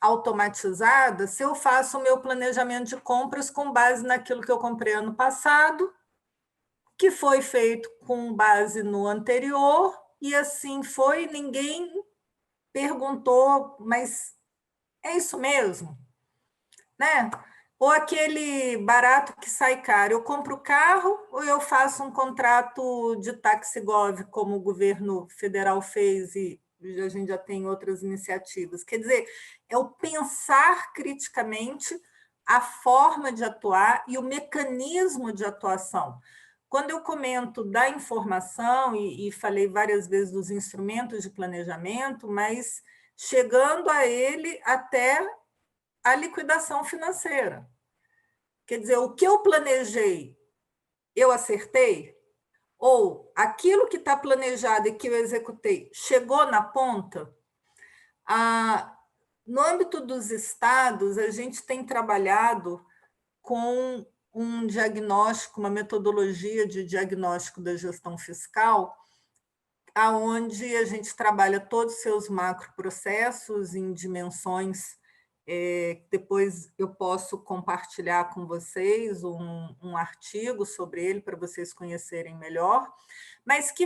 automatizada se eu faço o meu planejamento de compras com base naquilo que eu comprei ano passado, que foi feito com base no anterior, e assim foi, ninguém perguntou, mas é isso mesmo? Né? Ou aquele barato que sai caro, eu compro o carro ou eu faço um contrato de taxigov, como o governo federal fez e a gente já tem outras iniciativas. Quer dizer, é o pensar criticamente a forma de atuar e o mecanismo de atuação. Quando eu comento da informação, e falei várias vezes dos instrumentos de planejamento, mas chegando a ele até a liquidação financeira. Quer dizer, o que eu planejei, eu acertei? Ou aquilo que está planejado e que eu executei chegou na ponta? No âmbito dos estados, a gente tem trabalhado com um diagnóstico, uma metodologia de diagnóstico da gestão fiscal, aonde a gente trabalha todos os seus macroprocessos em dimensões. Depois eu posso compartilhar com vocês um artigo sobre ele para vocês conhecerem melhor, mas que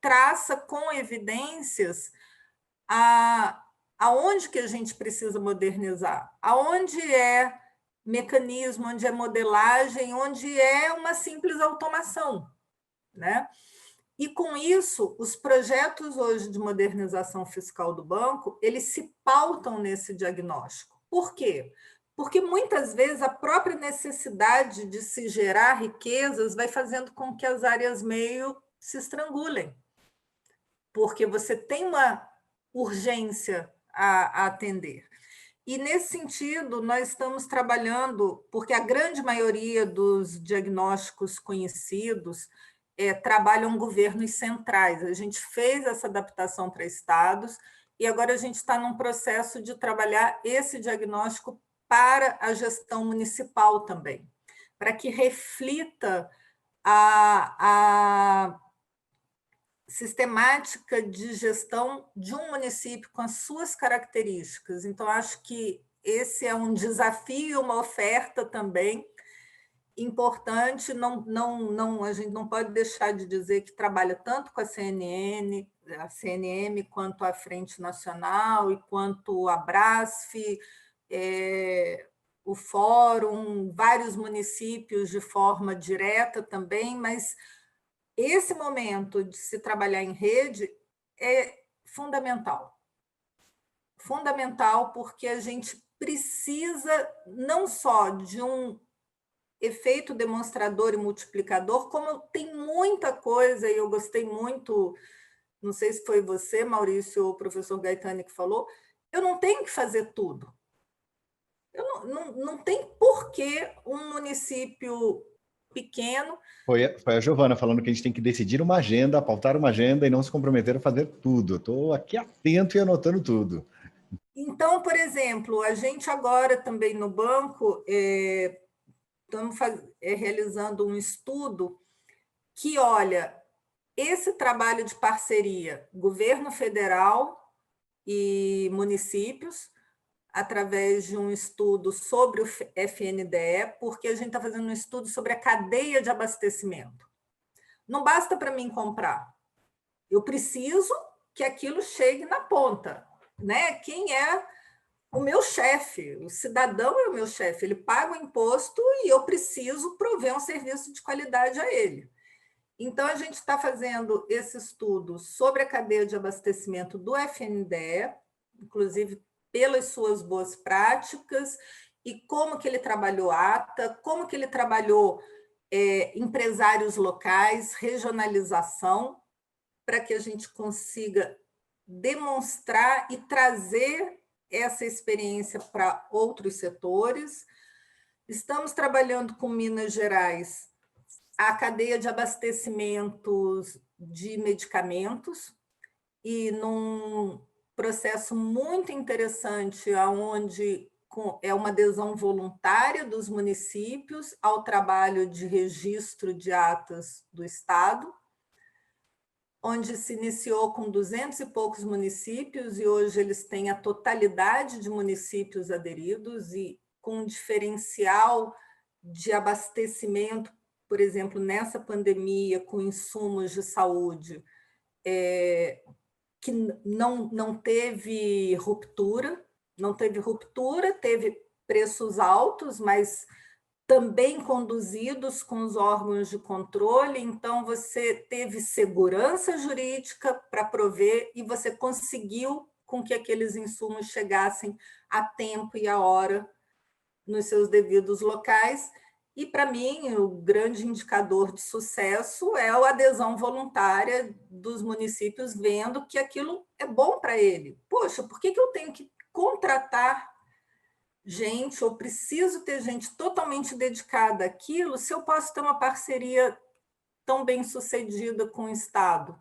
traça com evidências aonde que a gente precisa modernizar, aonde é mecanismo, onde é modelagem, onde é uma simples automação, né? E, com isso, os projetos hoje de modernização fiscal do banco, eles se pautam nesse diagnóstico. Por quê? Porque, muitas vezes, a própria necessidade de se gerar riquezas vai fazendo com que as áreas meio se estrangulem, porque você tem uma urgência a atender. E, nesse sentido, nós estamos trabalhando, porque a grande maioria dos diagnósticos conhecidos trabalham governos centrais. A gente fez essa adaptação para estados e agora a gente está num processo de trabalhar esse diagnóstico para a gestão municipal também, para que reflita a sistemática de gestão de um município com as suas características. Então, acho que esse é um desafio, uma oferta também importante. A gente não pode deixar de dizer que trabalha tanto com a CNN, a CNM, quanto a Frente Nacional e quanto a Brasf, o Fórum, vários municípios de forma direta também, mas esse momento de se trabalhar em rede é fundamental. Fundamental porque a gente precisa não só de um efeito demonstrador e multiplicador, como tem muita coisa, e eu gostei muito, não sei se foi você, Maurício, ou o professor Gaetani que falou, eu não tenho que fazer tudo. Não tem porquê um município pequeno... Foi a Giovana falando que a gente tem que decidir uma agenda, pautar uma agenda e não se comprometer a fazer tudo. Estou aqui atento e anotando tudo. Então, por exemplo, a gente agora também no banco estamos realizando um estudo que, olha, esse trabalho de parceria, governo federal e municípios, através de um estudo sobre o FNDE, porque a gente está fazendo um estudo sobre a cadeia de abastecimento. Não basta para mim comprar, eu preciso que aquilo chegue na ponta, né? Quem é o meu chefe? O cidadão é o meu chefe, ele paga o imposto e eu preciso prover um serviço de qualidade a ele. Então, a gente está fazendo esse estudo sobre a cadeia de abastecimento do FNDE, inclusive pelas suas boas práticas, e como que ele trabalhou ata, como que ele trabalhou empresários locais, regionalização, para que a gente consiga demonstrar e trazer essa experiência para outros setores. Estamos trabalhando com Minas Gerais a cadeia de abastecimentos de medicamentos, e num processo muito interessante, onde é uma adesão voluntária dos municípios ao trabalho de registro de atas do Estado, onde se iniciou com 200 e poucos municípios, e hoje eles têm a totalidade de municípios aderidos, e com um diferencial de abastecimento, por exemplo, nessa pandemia, com insumos de saúde, que não teve ruptura, teve preços altos, mas também conduzidos com os órgãos de controle, então você teve segurança jurídica para prover e você conseguiu com que aqueles insumos chegassem a tempo e a hora nos seus devidos locais. E, para mim, o grande indicador de sucesso é a adesão voluntária dos municípios, vendo que aquilo é bom para ele. Poxa, por que eu tenho que contratar gente, ou preciso ter gente totalmente dedicada àquilo, se eu posso ter uma parceria tão bem sucedida com o Estado?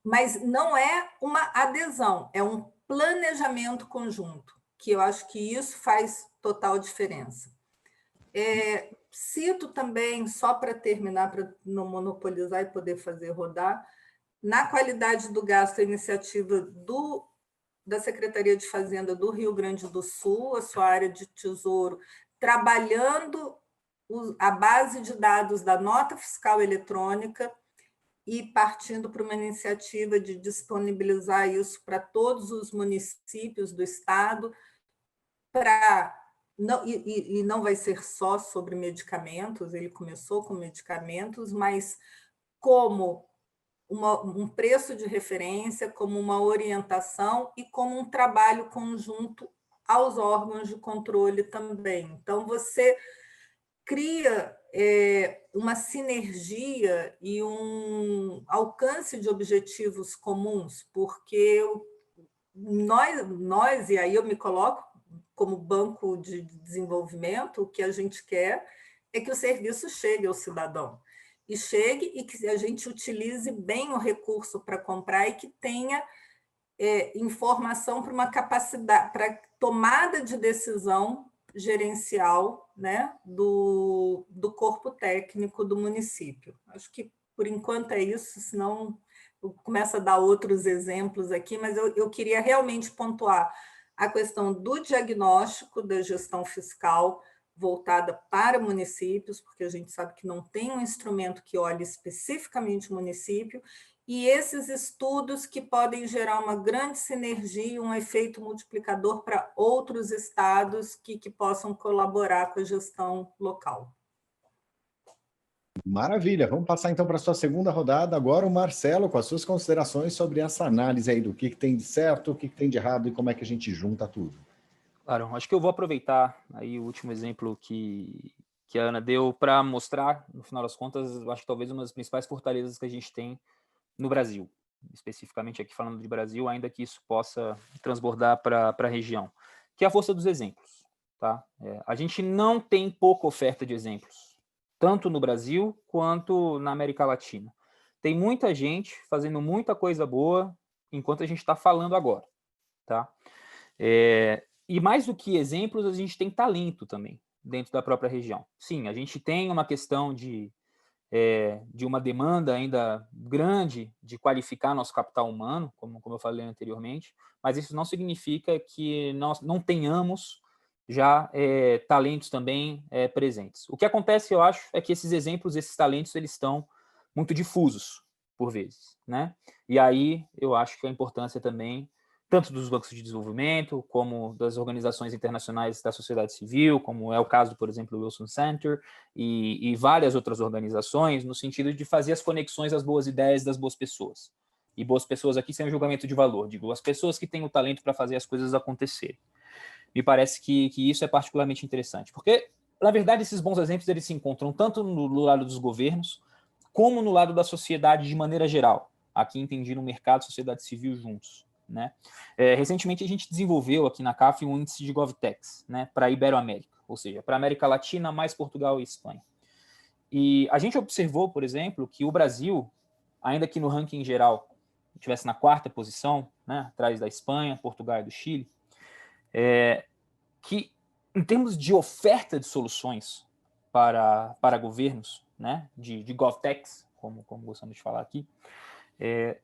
Mas não é uma adesão, é um planejamento conjunto, que eu acho que isso faz total diferença. Cito também, só para terminar, para não monopolizar e poder fazer rodar, na qualidade do gasto, a iniciativa da Secretaria de Fazenda do Rio Grande do Sul, a sua área de tesouro, trabalhando a base de dados da nota fiscal eletrônica e partindo para uma iniciativa de disponibilizar isso para todos os municípios do Estado, não vai ser só sobre medicamentos, ele começou com medicamentos, mas como um preço de referência, como uma orientação e como um trabalho conjunto aos órgãos de controle também. Então, você cria uma sinergia e um alcance de objetivos comuns, porque nós, e aí eu me coloco como banco de desenvolvimento, o que a gente quer é que o serviço chegue ao cidadão, e chegue e que a gente utilize bem o recurso para comprar e que tenha informação para uma capacidade, para tomada de decisão gerencial, né, do corpo técnico do município. Acho que, por enquanto, é isso, senão eu começo a dar outros exemplos aqui, mas eu queria realmente pontuar a questão do diagnóstico da gestão fiscal voltada para municípios, porque a gente sabe que não tem um instrumento que olhe especificamente o município, e esses estudos que podem gerar uma grande sinergia, um efeito multiplicador para outros estados que possam colaborar com a gestão local. Maravilha, vamos passar então para a sua segunda rodada. Agora o Marcelo, com as suas considerações sobre essa análise aí do que tem de certo, o que tem de errado e como é que a gente junta tudo. Claro, acho que eu vou aproveitar aí o último exemplo que a Ana deu para mostrar, no final das contas, eu acho que talvez uma das principais fortalezas que a gente tem no Brasil, especificamente aqui falando de Brasil, ainda que isso possa transbordar para a região, que é a força dos exemplos. Tá? A gente não tem pouca oferta de exemplos, tanto no Brasil quanto na América Latina. Tem muita gente fazendo muita coisa boa enquanto a gente está falando agora. Tá? E mais do que exemplos, a gente tem talento também dentro da própria região. Sim, a gente tem uma questão de uma demanda ainda grande de qualificar nosso capital humano, como eu falei anteriormente, mas isso não significa que nós não tenhamos já talentos também presentes. O que acontece, eu acho, é que esses exemplos, esses talentos, eles estão muito difusos, por vezes, né? E aí eu acho que a importância também tanto dos bancos de desenvolvimento, como das organizações internacionais da sociedade civil, como é o caso, por exemplo, do Wilson Center, e várias outras organizações, no sentido de fazer as conexões das boas ideias das boas pessoas. E boas pessoas aqui sem um julgamento de valor, digo, as pessoas que têm o talento para fazer as coisas acontecerem. Me parece que isso é particularmente interessante, porque, na verdade, esses bons exemplos eles se encontram tanto no lado dos governos, como no lado da sociedade de maneira geral, aqui entendido no mercado e sociedade civil juntos. Né? Recentemente a gente desenvolveu aqui na CAF um índice de GovTechs, né, para a Iberoamérica, ou seja, para a América Latina, mais Portugal e Espanha. E a gente observou, por exemplo, que o Brasil, ainda que no ranking geral estivesse na 4ª posição, né, atrás da Espanha, Portugal e do Chile, que em termos de oferta de soluções para governos, né, de GovTechs, como gostamos de falar aqui,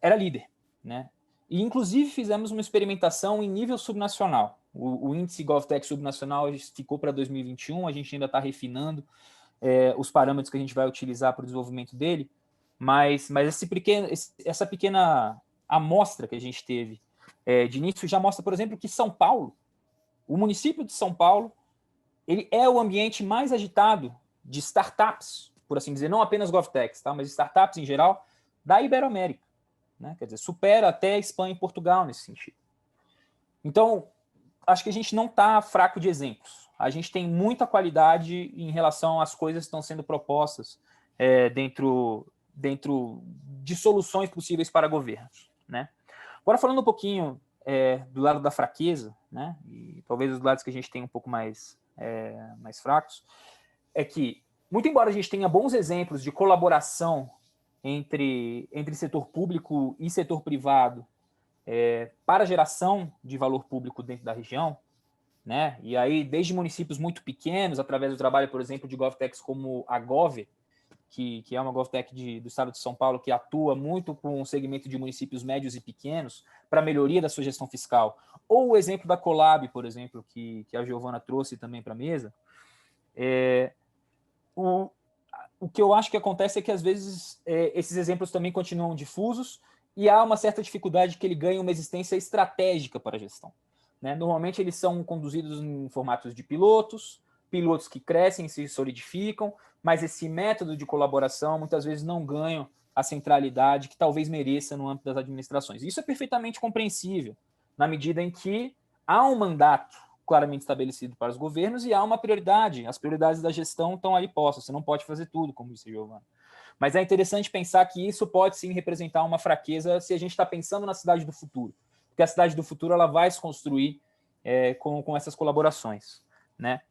era líder, né? E, inclusive, fizemos uma experimentação em nível subnacional. O índice GovTech subnacional ficou para 2021, a gente ainda está refinando os parâmetros que a gente vai utilizar para o desenvolvimento dele, mas essa pequena amostra que a gente teve de início já mostra, por exemplo, que São Paulo, o município de São Paulo, ele é o ambiente mais agitado de startups, por assim dizer, não apenas GovTechs, tá? Mas startups em geral, da Iberoamérica. Né? Quer dizer, supera até a Espanha e Portugal nesse sentido. Então, acho que a gente não está fraco de exemplos. A gente tem muita qualidade em relação às coisas que estão sendo propostas dentro de soluções possíveis para governos. Né? Agora, falando um pouquinho do lado da fraqueza, né? E talvez os lados que a gente tem um pouco mais fracos, é que, muito embora a gente tenha bons exemplos de colaboração entre setor público e setor privado para a geração de valor público dentro da região, né? E aí, desde municípios muito pequenos, através do trabalho, por exemplo, de GovTechs como a Gove, que é uma GovTech do estado de São Paulo, que atua muito com o segmento de municípios médios e pequenos para a melhoria da sua gestão fiscal. Ou o exemplo da Colab, por exemplo, que a Giovana trouxe também para a mesa. O que eu acho que acontece é que, às vezes, esses exemplos também continuam difusos e há uma certa dificuldade que ele ganhe uma existência estratégica para a gestão. Né? Normalmente, eles são conduzidos em formatos de pilotos que crescem e se solidificam, mas esse método de colaboração, muitas vezes, não ganha a centralidade que talvez mereça no âmbito das administrações. Isso é perfeitamente compreensível, na medida em que há um mandato claramente estabelecido para os governos e há uma prioridade. As prioridades da gestão estão ali postas. Você não pode fazer tudo, como disse Giovana. Mas é interessante pensar que isso pode sim representar uma fraqueza se a gente está pensando na cidade do futuro. Porque a cidade do futuro ela vai se construir com essas colaborações. Né?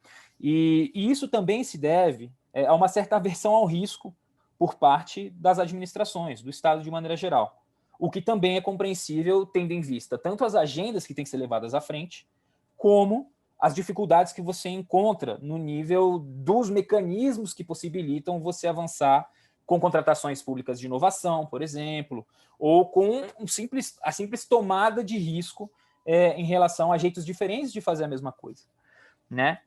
E isso também se deve a uma certa aversão ao risco por parte das administrações, do Estado de maneira geral. O que também é compreensível tendo em vista tanto as agendas que têm que ser levadas à frente, como as dificuldades que você encontra no nível dos mecanismos que possibilitam você avançar com contratações públicas de inovação, por exemplo, ou com a simples tomada de risco em relação a jeitos diferentes de fazer a mesma coisa. Né?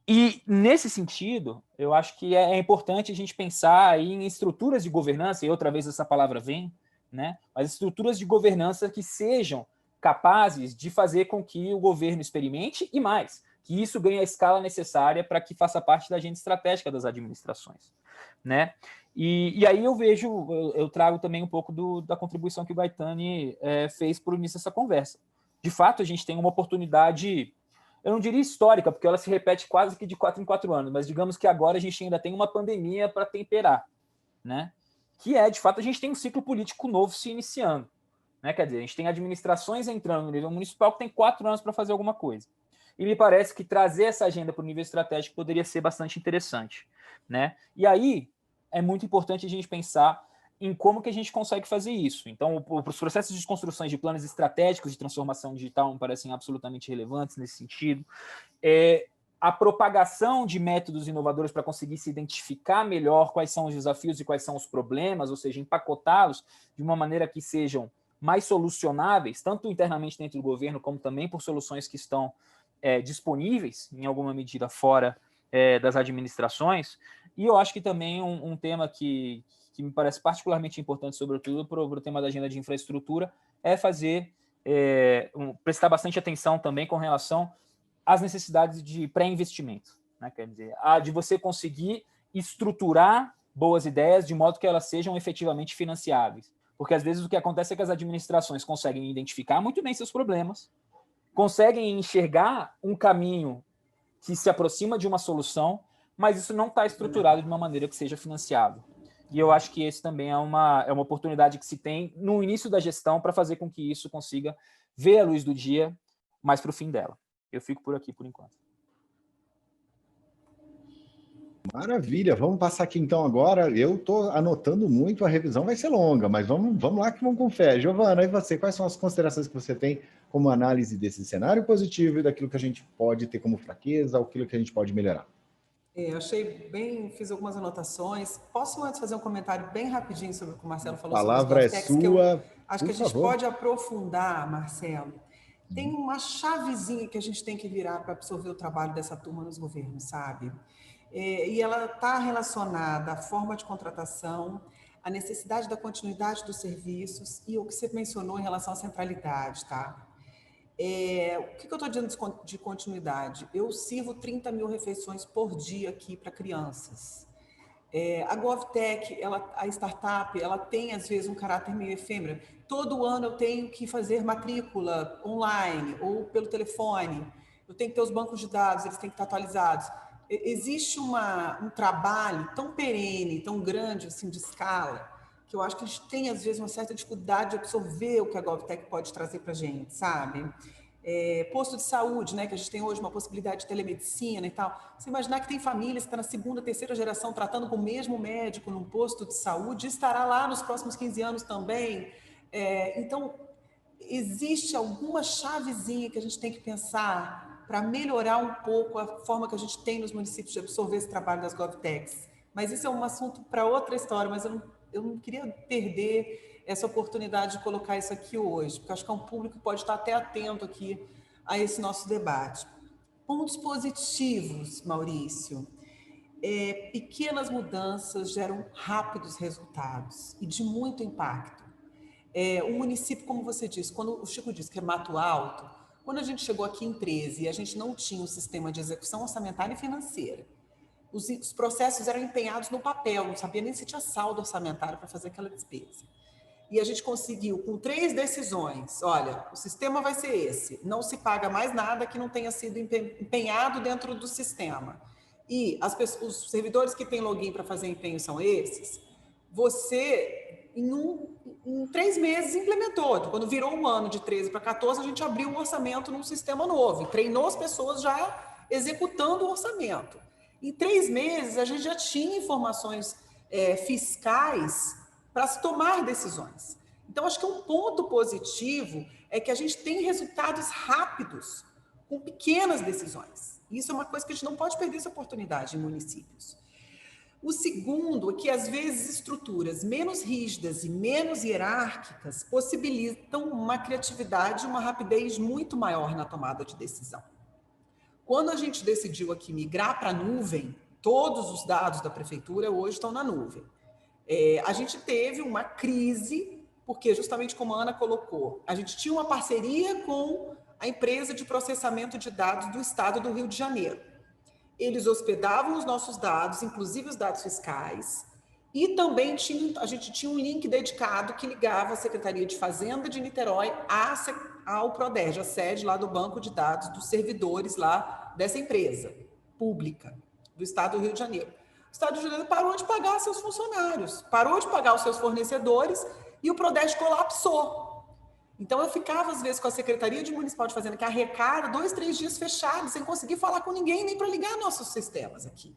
E, nesse sentido, eu acho que é importante a gente pensar aí em estruturas de governança, e outra vez essa palavra vem, né? Mas estruturas de governança que sejam capazes de fazer com que o governo experimente e mais, que isso ganhe a escala necessária para que faça parte da agenda estratégica das administrações, né? E aí eu trago também um pouco da contribuição que o Gaetani fez por início dessa conversa. De fato, a gente tem uma oportunidade, eu não diria histórica, porque ela se repete quase que de 4 em 4 anos, mas digamos que agora a gente ainda tem uma pandemia para temperar, né? Que de fato, a gente tem um ciclo político novo se iniciando, né? Quer dizer, a gente tem administrações entrando no nível municipal que tem 4 anos para fazer alguma coisa. E me parece que trazer essa agenda para o nível estratégico poderia ser bastante interessante, né? E aí é muito importante a gente pensar em como que a gente consegue fazer isso. Então, os processos de construção de planos estratégicos de transformação digital me parecem absolutamente relevantes nesse sentido. A propagação de métodos inovadores para conseguir se identificar melhor quais são os desafios e quais são os problemas, ou seja, empacotá-los de uma maneira que sejam mais solucionáveis, tanto internamente dentro do governo, como também por soluções que estão disponíveis, em alguma medida, fora das administrações. E eu acho que também um tema que me parece particularmente importante, sobretudo para o tema da agenda de infraestrutura, é prestar bastante atenção também com relação às necessidades de pré-investimento, né? Quer dizer, de você conseguir estruturar boas ideias de modo que elas sejam efetivamente financiáveis. Porque, às vezes, o que acontece é que as administrações conseguem identificar muito bem seus problemas, conseguem enxergar um caminho que se aproxima de uma solução, mas isso não está estruturado de uma maneira que seja financiável. E eu acho que esse também é uma oportunidade que se tem no início da gestão para fazer com que isso consiga ver a luz do dia mais para o fim dela. Eu fico por aqui por enquanto. Maravilha, vamos passar aqui então agora. Eu estou anotando muito, a revisão vai ser longa, mas vamos lá que vamos com fé. Giovana, e você, quais são as considerações que você tem como análise desse cenário positivo e daquilo que a gente pode ter como fraqueza, ou aquilo que a gente pode melhorar? Eu achei bem, fiz algumas anotações. Posso antes fazer um comentário bem rapidinho sobre o que o Marcelo falou sobre os palavra é GovTechs, sua, que eu acho que a gente favor. pode aprofundar, Marcelo. Tem uma chavezinha que a gente tem que virar para absorver o trabalho dessa turma nos governos, sabe? E ela está relacionada à forma de contratação, à necessidade da continuidade dos serviços e o que você mencionou em relação à centralidade, tá? O que eu estou dizendo de continuidade? Eu sirvo 30 mil refeições por dia aqui para crianças. A GovTech, a startup, ela tem às vezes um caráter meio efêmero. Todo ano eu tenho que fazer matrícula online ou pelo telefone. Eu tenho que ter os bancos de dados, eles têm que estar atualizados. Existe um trabalho tão perene, tão grande assim de escala, que eu acho que a gente tem às vezes uma certa dificuldade de absorver o que a GovTech pode trazer para a gente, sabe? Posto de saúde, né, que a gente tem hoje uma possibilidade de telemedicina e tal. Você imaginar que tem famílias que estão na segunda, terceira geração tratando com o mesmo médico num posto de saúde, estará lá nos próximos 15 anos também. Então, existe alguma chavezinha que a gente tem que pensar para melhorar um pouco a forma que a gente tem nos municípios de absorver esse trabalho das GovTechs. Mas isso é um assunto para outra história, mas eu não queria perder essa oportunidade de colocar isso aqui hoje, porque acho que é um público que pode estar até atento aqui a esse nosso debate. Pontos positivos, Maurício. Pequenas mudanças geram rápidos resultados e de muito impacto. Um município, como você disse, quando o Chico disse que é Mato Alto, quando a gente chegou aqui em 13 e a gente não tinha um sistema de execução orçamentária e financeira, os processos eram empenhados no papel, não sabia nem se tinha saldo orçamentário para fazer aquela despesa. E a gente conseguiu, com 3 decisões, olha, o sistema vai ser esse, não se paga mais nada que não tenha sido empenhado dentro do sistema. E os servidores que têm login para fazer empenho são esses, você, em 3 meses, implementou. Quando virou um ano de 13 para 14, a gente abriu um orçamento num sistema novo, e treinou as pessoas já executando o orçamento. Em 3 meses, a gente já tinha informações fiscais para se tomar decisões. Então, acho que um ponto positivo é que a gente tem resultados rápidos com pequenas decisões. Isso é uma coisa que a gente não pode perder essa oportunidade em municípios. O segundo é que, às vezes, estruturas menos rígidas e menos hierárquicas possibilitam uma criatividade e uma rapidez muito maior na tomada de decisão. Quando a gente decidiu aqui migrar para a nuvem, todos os dados da prefeitura hoje estão na nuvem. A gente teve uma crise porque, justamente como a Ana colocou, a gente tinha uma parceria com a empresa de processamento de dados do Estado do Rio de Janeiro. Eles hospedavam os nossos dados, inclusive os dados fiscais, e também a gente tinha um link dedicado que ligava a Secretaria de Fazenda de Niterói ao Proderd, a sede lá do banco de dados dos servidores lá dessa empresa pública do Estado do Rio de Janeiro. O Estado do Rio de Janeiro parou de pagar seus funcionários, parou de pagar os seus fornecedores e o Proderd colapsou. Então, eu ficava, às vezes, com a Secretaria Municipal de Fazenda, que arrecada 2, 3 dias fechados, sem conseguir falar com ninguém, nem para ligar nossos sistemas aqui.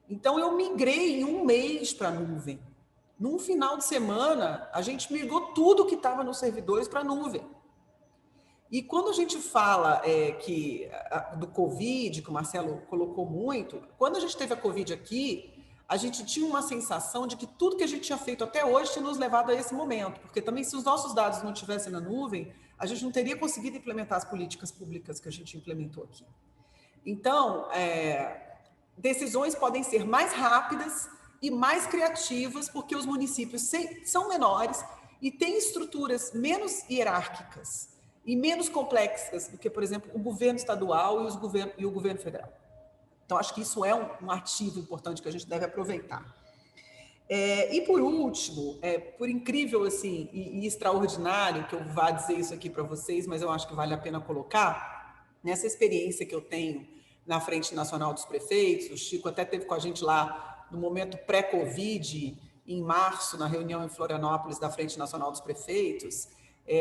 Então, eu migrei em 1 mês para a nuvem. Num final de semana, a gente migrou tudo que estava nos servidores para a nuvem. E quando a gente fala do Covid, que o Marcelo colocou muito, quando a gente teve a Covid aqui, a gente tinha uma sensação de que tudo que a gente tinha feito até hoje tinha nos levado a esse momento, porque também se os nossos dados não estivessem na nuvem, a gente não teria conseguido implementar as políticas públicas que a gente implementou aqui. Então, decisões podem ser mais rápidas e mais criativas, porque os municípios são menores e têm estruturas menos hierárquicas e menos complexas do que, por exemplo, o governo estadual e o governo federal. Então, acho que isso é um ativo importante que a gente deve aproveitar. E, por último, por incrível assim, e extraordinário que eu vá dizer isso aqui para vocês, mas eu acho que vale a pena colocar, nessa experiência que eu tenho na Frente Nacional dos Prefeitos, o Chico até esteve com a gente lá no momento pré-Covid, em março, na reunião em Florianópolis da Frente Nacional dos Prefeitos.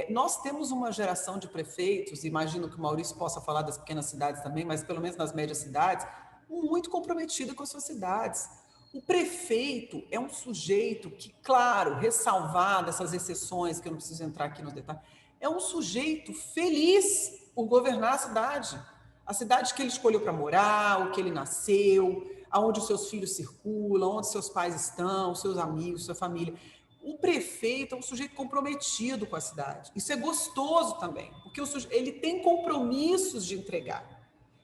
Nós temos uma geração de prefeitos, imagino que o Maurício possa falar das pequenas cidades também, mas pelo menos nas médias cidades, muito comprometida com as suas cidades. O prefeito é um sujeito que, claro, ressalvado essas exceções, que eu não preciso entrar aqui nos detalhes, é um sujeito feliz por governar a cidade que ele escolheu para morar, o que ele nasceu, aonde os seus filhos circulam, onde seus pais estão, seus amigos, sua família. O prefeito é um sujeito comprometido com a cidade. Isso é gostoso também, porque ele tem compromissos de entregar.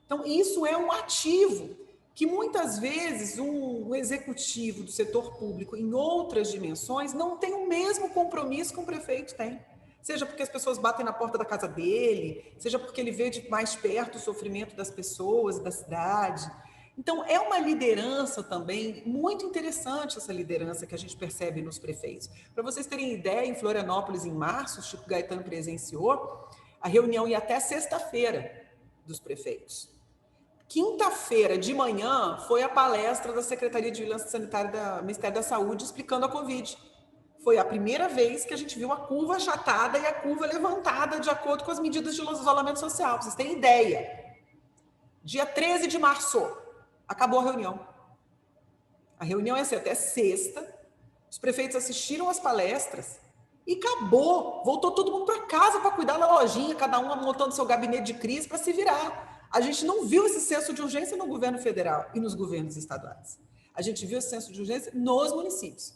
Então, isso é um ativo que, muitas vezes, um executivo do setor público, em outras dimensões, não tem o mesmo compromisso que um prefeito tem. Seja porque as pessoas batem na porta da casa dele, seja porque ele vê de mais perto o sofrimento das pessoas, da cidade. Então, é uma liderança também muito interessante, essa liderança que a gente percebe nos prefeitos. Para vocês terem ideia, em Florianópolis, em março, o Chico Gaetano presenciou, a reunião ia até sexta-feira dos prefeitos. Quinta-feira de manhã foi a palestra da Secretaria de Vigilância Sanitária do Ministério da Saúde explicando a Covid. Foi a primeira vez que a gente viu a curva achatada e a curva levantada de acordo com as medidas de isolamento social. Pra vocês terem ideia. Dia 13 de março, acabou a reunião. A reunião ia ser até sexta. Os prefeitos assistiram às palestras e acabou. Voltou todo mundo para casa para cuidar da lojinha, cada um montando seu gabinete de crise para se virar. A gente não viu esse senso de urgência no governo federal e nos governos estaduais. A gente viu esse senso de urgência nos municípios.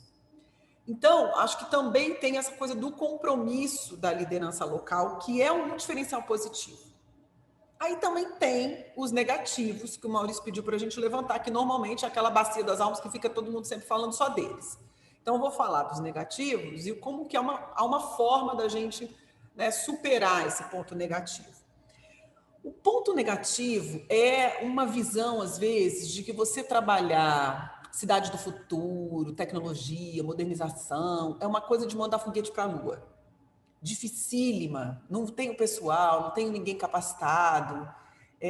Então, acho que também tem essa coisa do compromisso da liderança local, que é um diferencial positivo. Aí também tem os negativos, que o Maurício pediu para a gente levantar, que normalmente é aquela bacia das almas que fica todo mundo sempre falando só deles. Então, eu vou falar dos negativos e como que há uma forma da gente, né, superar esse ponto negativo. O ponto negativo é uma visão, às vezes, de que você trabalhar cidade do futuro, tecnologia, modernização, é uma coisa de mandar foguete para a Lua. Dificílima, não tenho pessoal, não tenho ninguém capacitado.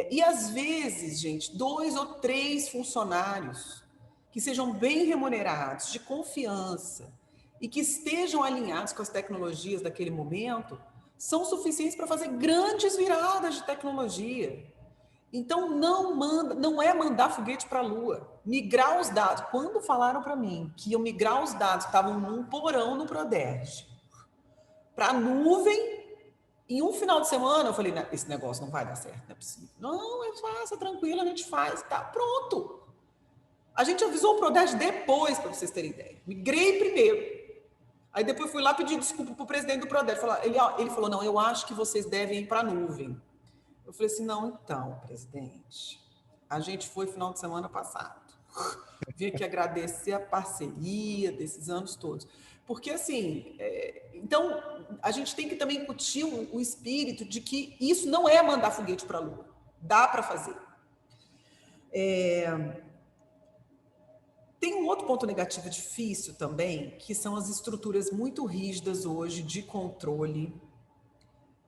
E, às vezes, gente, 2 ou 3 funcionários que sejam bem remunerados, de confiança, e que estejam alinhados com as tecnologias daquele momento, são suficientes para fazer grandes viradas de tecnologia. Então, não é mandar foguete para a Lua. Migrar os dados. Quando falaram para mim que iam migrar os dados, estavam num porão no Proderd, para a nuvem, em um final de semana, eu falei, esse negócio não vai dar certo, não é possível. Não, é fácil, tranquilo, a gente faz, tá pronto. A gente avisou o Proderd depois, para vocês terem ideia. Migrei primeiro. Aí depois fui lá pedir desculpa para o presidente do Proderd. Ele falou, não, eu acho que vocês devem ir para a nuvem. Eu falei assim, não, então, presidente, a gente foi final de semana passado. Vim aqui agradecer a parceria desses anos todos. Porque, assim, então, a gente tem que também incutir o espírito de que isso não é mandar foguete para a Lua. Dá para fazer. Tem um outro ponto negativo difícil também, que são as estruturas muito rígidas hoje de controle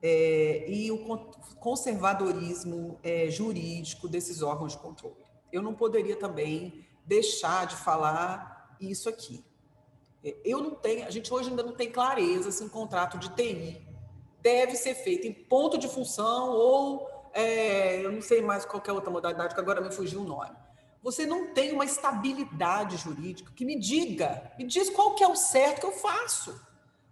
e o conservadorismo jurídico desses órgãos de controle. Eu não poderia também deixar de falar isso aqui. A gente hoje ainda não tem clareza se um contrato de TI deve ser feito em ponto de função ou, eu não sei mais qualquer outra modalidade, que agora me fugiu o nome. Você não tem uma estabilidade jurídica que me diz qual que é o certo que eu faço.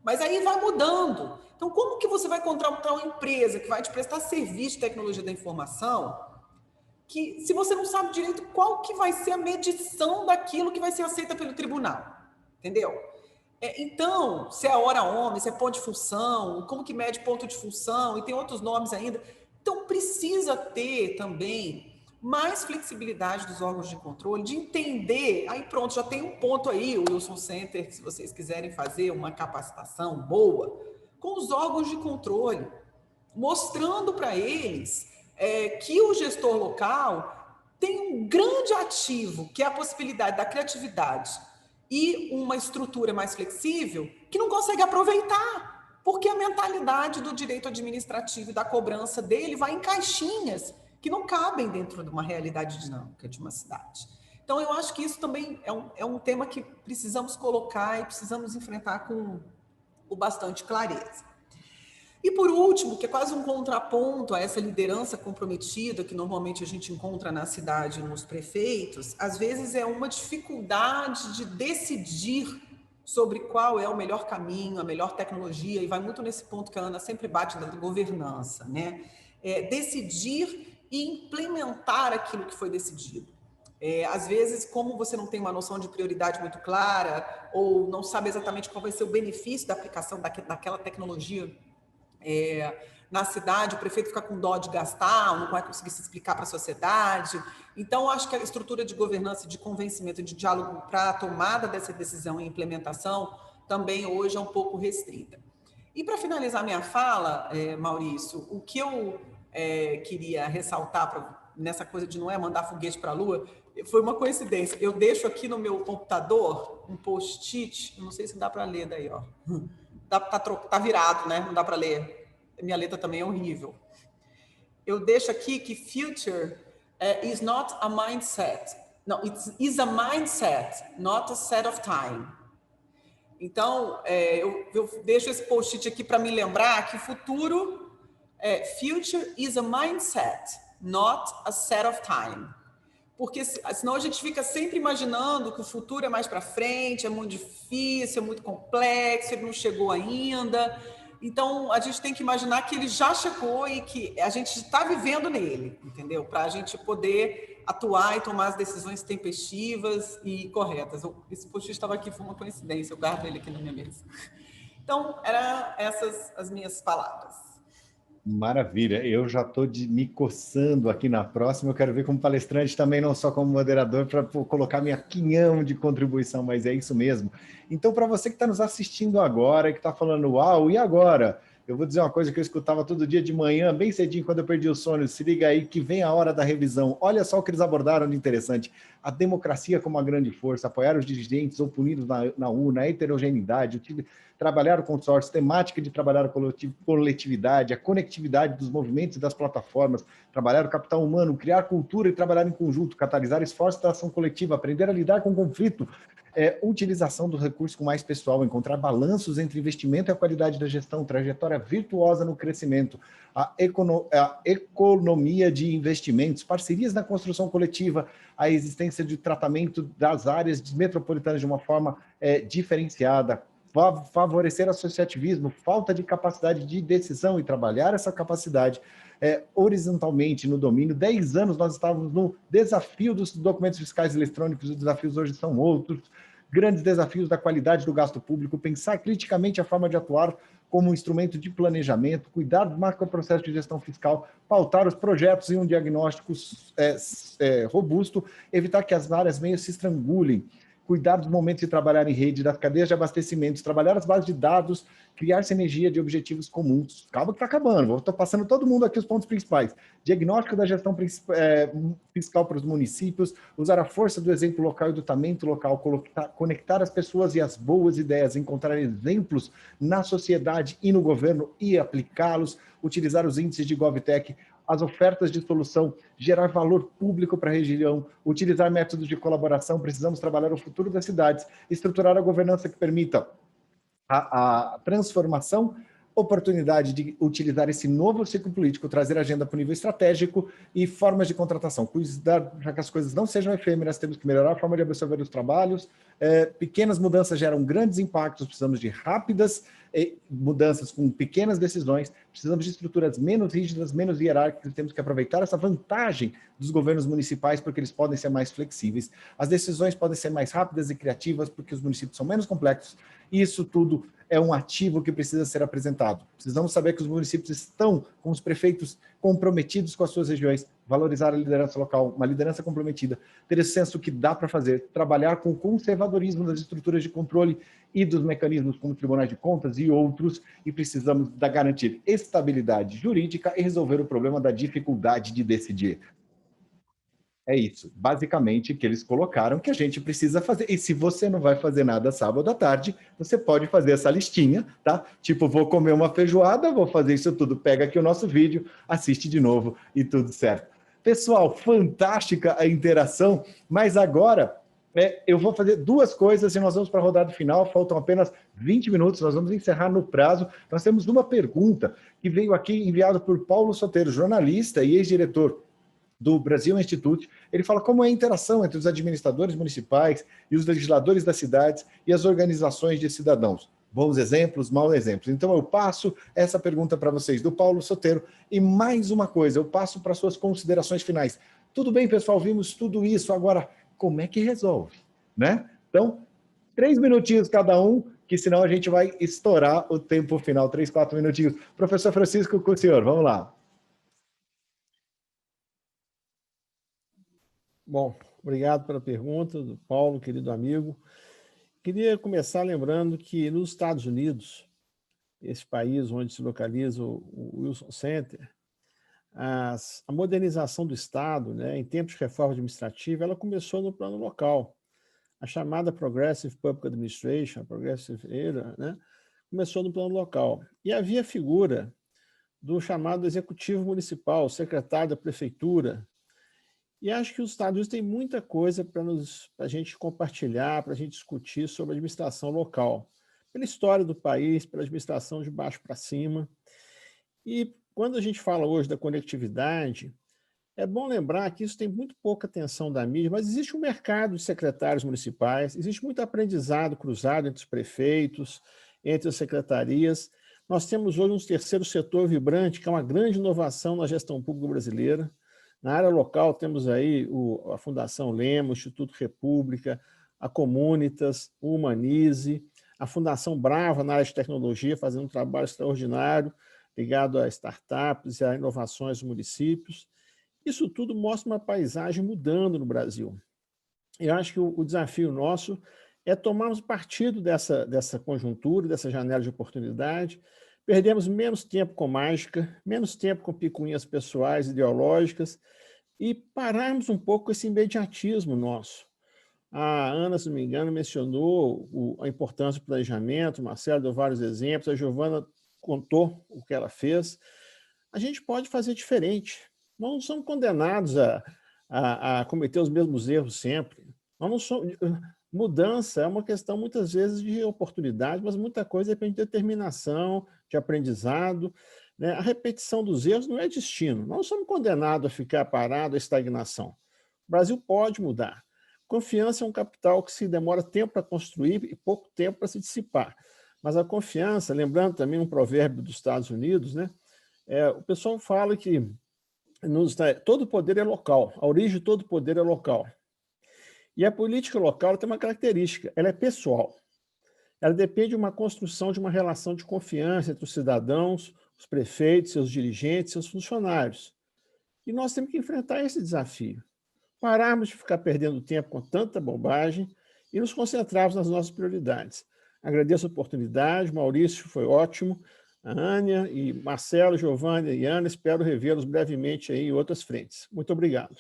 Mas aí vai mudando. Então, como que você vai contratar uma empresa que vai te prestar serviço de tecnologia da informação, que se você não sabe direito qual que vai ser a medição daquilo que vai ser aceita pelo tribunal? Entendeu? Então, se é hora homem, se é ponto de função, como que mede ponto de função, e tem outros nomes ainda. Então, precisa ter também mais flexibilidade dos órgãos de controle, de entender, aí pronto, já tem um ponto aí, o Wilson Center, se vocês quiserem fazer uma capacitação boa, com os órgãos de controle, mostrando para eles que o gestor local tem um grande ativo, que é a possibilidade da criatividade, e uma estrutura mais flexível que não consegue aproveitar, porque a mentalidade do direito administrativo e da cobrança dele vai em caixinhas que não cabem dentro de uma realidade dinâmica de uma cidade. Então, eu acho que isso também é um tema que precisamos colocar e precisamos enfrentar com bastante clareza. E, por último, que é quase um contraponto a essa liderança comprometida que normalmente a gente encontra na cidade nos prefeitos, às vezes é uma dificuldade de decidir sobre qual é o melhor caminho, a melhor tecnologia, e vai muito nesse ponto que a Ana sempre bate da governança, né? Decidir e implementar aquilo que foi decidido. Às vezes, como você não tem uma noção de prioridade muito clara, ou não sabe exatamente qual vai ser o benefício da aplicação daquela tecnologia na cidade, o prefeito fica com dó de gastar, não vai conseguir se explicar para a sociedade. Então, acho que a estrutura de governança, de convencimento, de diálogo para a tomada dessa decisão e implementação também hoje é um pouco restrita. E para finalizar minha fala, Maurício, o que eu queria ressaltar nessa coisa de não mandar foguete para a Lua, foi uma coincidência. Eu deixo aqui no meu computador um post-it, não sei se dá para ler daí, ó. Tá virado, né? Não dá para ler. Minha letra também é horrível. Eu deixo aqui que future is not a mindset. No, it is a mindset, not a set of time. Então, eu deixo esse post-it aqui para me lembrar que futuro, future is a mindset, not a set of time. Porque senão a gente fica sempre imaginando que o futuro é mais para frente, é muito difícil, é muito complexo, ele não chegou ainda. Então, a gente tem que imaginar que ele já chegou e que a gente está vivendo nele, entendeu? Para a gente poder atuar e tomar as decisões tempestivas e corretas. Esse post estava aqui, foi uma coincidência, eu guardo ele aqui na minha mesa. Então, eram essas as minhas palavras. Maravilha, eu já estou me coçando aqui na próxima, eu quero ver como palestrante também, não só como moderador, para colocar minha quinhão de contribuição, mas é isso mesmo. Então, para você que está nos assistindo agora, que está falando, uau, e agora? Eu vou dizer uma coisa que eu escutava todo dia de manhã, bem cedinho, quando eu perdi o sono, se liga aí que vem a hora da revisão. Olha só o que eles abordaram de interessante. A democracia como uma grande força, apoiar os dirigentes oprimidos na urna, a heterogeneidade, trabalhar o consórcio, temática de trabalhar a coletividade, a conectividade dos movimentos e das plataformas, trabalhar o capital humano, criar cultura e trabalhar em conjunto, catalisar esforços da ação coletiva, aprender a lidar com o conflito, utilização dos recursos com mais pessoal, encontrar balanços entre investimento e a qualidade da gestão, trajetória virtuosa no crescimento, a economia de investimentos, parcerias na construção coletiva, a existência de tratamento das áreas metropolitanas de uma forma diferenciada, favorecer associativismo, falta de capacidade de decisão e trabalhar essa capacidade horizontalmente no domínio. 10 anos nós estávamos no desafio dos documentos fiscais eletrônicos, os desafios hoje são outros, grandes desafios da qualidade do gasto público, pensar criticamente a forma de atuar como um instrumento de planejamento, cuidar do macroprocesso de gestão fiscal, pautar os projetos em um diagnóstico robusto, evitar que as áreas meio se estrangulem, cuidar dos momentos de trabalhar em rede, das cadeias de abastecimento, trabalhar as bases de dados, criar sinergia de objetivos comuns. Calma que está acabando, estou passando todo mundo aqui os pontos principais. Diagnóstico da gestão fiscal para os municípios, usar a força do exemplo local e do talento local, conectar as pessoas e as boas ideias, encontrar exemplos na sociedade e no governo e aplicá-los, utilizar os índices de GovTech, as ofertas de solução, gerar valor público para a região, utilizar métodos de colaboração, precisamos trabalhar o futuro das cidades, estruturar a governança que permita a transformação, oportunidade de utilizar esse novo ciclo político, trazer agenda para o nível estratégico e formas de contratação. Cuidar, já que as coisas não sejam efêmeras, temos que melhorar a forma de absorver os trabalhos. Pequenas mudanças geram grandes impactos, precisamos de rápidas mudanças com pequenas decisões, precisamos de estruturas menos rígidas, menos hierárquicas, temos que aproveitar essa vantagem dos governos municipais porque eles podem ser mais flexíveis, as decisões podem ser mais rápidas e criativas porque os municípios são menos complexos, e isso tudo é um ativo que precisa ser apresentado. Precisamos saber que os municípios estão com os prefeitos comprometidos com as suas regiões, valorizar a liderança local, uma liderança comprometida, ter esse senso que dá para fazer, trabalhar com o conservadorismo das estruturas de controle e dos mecanismos como tribunais de contas e outros, e precisamos garantir estabilidade jurídica e resolver o problema da dificuldade de decidir. É isso, basicamente, que eles colocaram que a gente precisa fazer. E se você não vai fazer nada sábado à tarde, você pode fazer essa listinha, tá? Tipo, vou comer uma feijoada, vou fazer isso tudo. Pega aqui o nosso vídeo, assiste de novo e tudo certo. Pessoal, fantástica a interação, mas agora eu vou fazer duas coisas e nós vamos para a rodada final, faltam apenas 20 minutos, nós vamos encerrar no prazo. Nós temos uma pergunta que veio aqui enviada por Paulo Soteiro, jornalista e ex-diretor do Brasil Institute. Ele fala como é a interação entre os administradores municipais e os legisladores das cidades e as organizações de cidadãos. Bons exemplos, maus exemplos. Então eu passo essa pergunta para vocês, do Paulo Soteiro. E mais uma coisa, eu passo para suas considerações finais. Tudo bem, pessoal, vimos tudo isso, agora como é que resolve? Né? Então, 3 minutinhos cada um, que senão a gente vai estourar o tempo final, 3, 4 minutinhos. Professor Francisco, com o senhor, vamos lá. Bom, obrigado pela pergunta do Paulo, querido amigo. Queria começar lembrando que nos Estados Unidos, esse país onde se localiza o Wilson Center, a modernização do Estado, né, em tempos de reforma administrativa, ela começou no plano local. A chamada Progressive Public Administration, a Progressive Era, né, começou no plano local. E havia a figura do chamado executivo municipal, o secretário da prefeitura. E acho que os Estados Unidos têm muita coisa para a gente compartilhar, para a gente discutir sobre a administração local. Pela história do país, pela administração de baixo para cima. E quando a gente fala hoje da conectividade, é bom lembrar que isso tem muito pouca atenção da mídia, mas existe um mercado de secretários municipais, existe muito aprendizado cruzado entre os prefeitos, entre as secretarias. Nós temos hoje um terceiro setor vibrante, que é uma grande inovação na gestão pública brasileira. Na área local, temos aí a Fundação Lema, o Instituto República, a Comunitas, o Humanize, a Fundação Brava na área de tecnologia, fazendo um trabalho extraordinário, ligado a startups e a inovações dos municípios. Isso tudo mostra uma paisagem mudando no Brasil. Eu acho que o desafio nosso é tomarmos partido dessa conjuntura, dessa janela de oportunidade. Perdemos menos tempo com mágica, menos tempo com picuinhas pessoais, ideológicas, e pararmos um pouco com esse imediatismo nosso. A Ana, se não me engano, mencionou a importância do planejamento, o Marcelo deu vários exemplos, a Giovana contou o que ela fez. A gente pode fazer diferente. Nós não somos condenados a cometer os mesmos erros sempre. Nós não somos... Mudança é uma questão, muitas vezes, de oportunidade, mas muita coisa depende de determinação, de aprendizado. Né? A repetição dos erros não é destino. Nós não somos condenados a ficar parado, a estagnação. O Brasil pode mudar. Confiança é um capital que se demora tempo para construir e pouco tempo para se dissipar. Mas a confiança, lembrando também um provérbio dos Estados Unidos, né? O pessoal fala que todo poder é local, a origem de todo poder é local. E a política local tem uma característica, ela é pessoal. Ela depende de uma construção de uma relação de confiança entre os cidadãos, os prefeitos, seus dirigentes, seus funcionários. E nós temos que enfrentar esse desafio. Pararmos de ficar perdendo tempo com tanta bobagem e nos concentrarmos nas nossas prioridades. Agradeço a oportunidade, Maurício, foi ótimo, a Ânia e Marcelo, Giovanni e Ana, espero revê-los brevemente aí em outras frentes. Muito obrigado.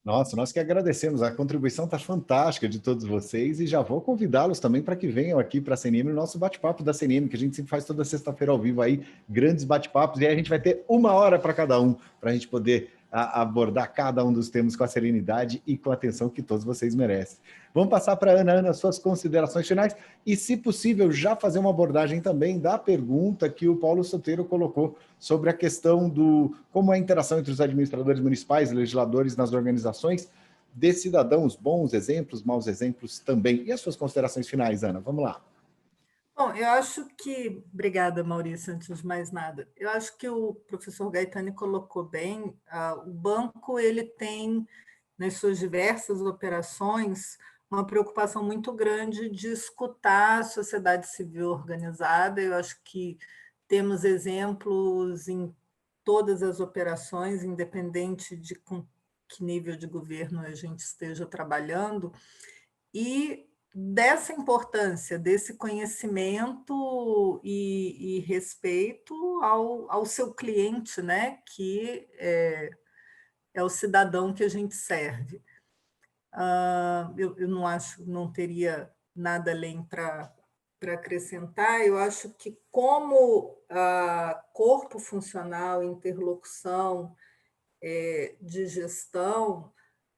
Nossa, nós que agradecemos, a contribuição está fantástica de todos vocês e já vou convidá-los também para que venham aqui para a CNM, no nosso bate-papo da CNM, que a gente sempre faz toda sexta-feira ao vivo aí, grandes bate-papos, e aí a gente vai ter 1 hora para cada um, para a gente poder abordar cada um dos temas com a serenidade e com a atenção que todos vocês merecem. Vamos passar para a Ana. Ana, suas considerações finais e, se possível, já fazer uma abordagem também da pergunta que o Paulo Soteiro colocou sobre a questão do como é a interação entre os administradores municipais e legisladores nas organizações de cidadãos, bons exemplos, maus exemplos também. E as suas considerações finais, Ana? Vamos lá. Bom, eu acho que... Obrigada, Maurício, antes de mais nada. Eu acho que o professor Gaetani colocou bem, o banco ele tem, nas suas diversas operações, uma preocupação muito grande de escutar a sociedade civil organizada. Eu acho que temos exemplos em todas as operações, independente de com que nível de governo a gente esteja trabalhando, e dessa importância, desse conhecimento e respeito ao seu cliente, né, que é o cidadão que a gente serve. Eu não acho, não teria nada além para acrescentar. Eu acho que como corpo funcional, interlocução de gestão,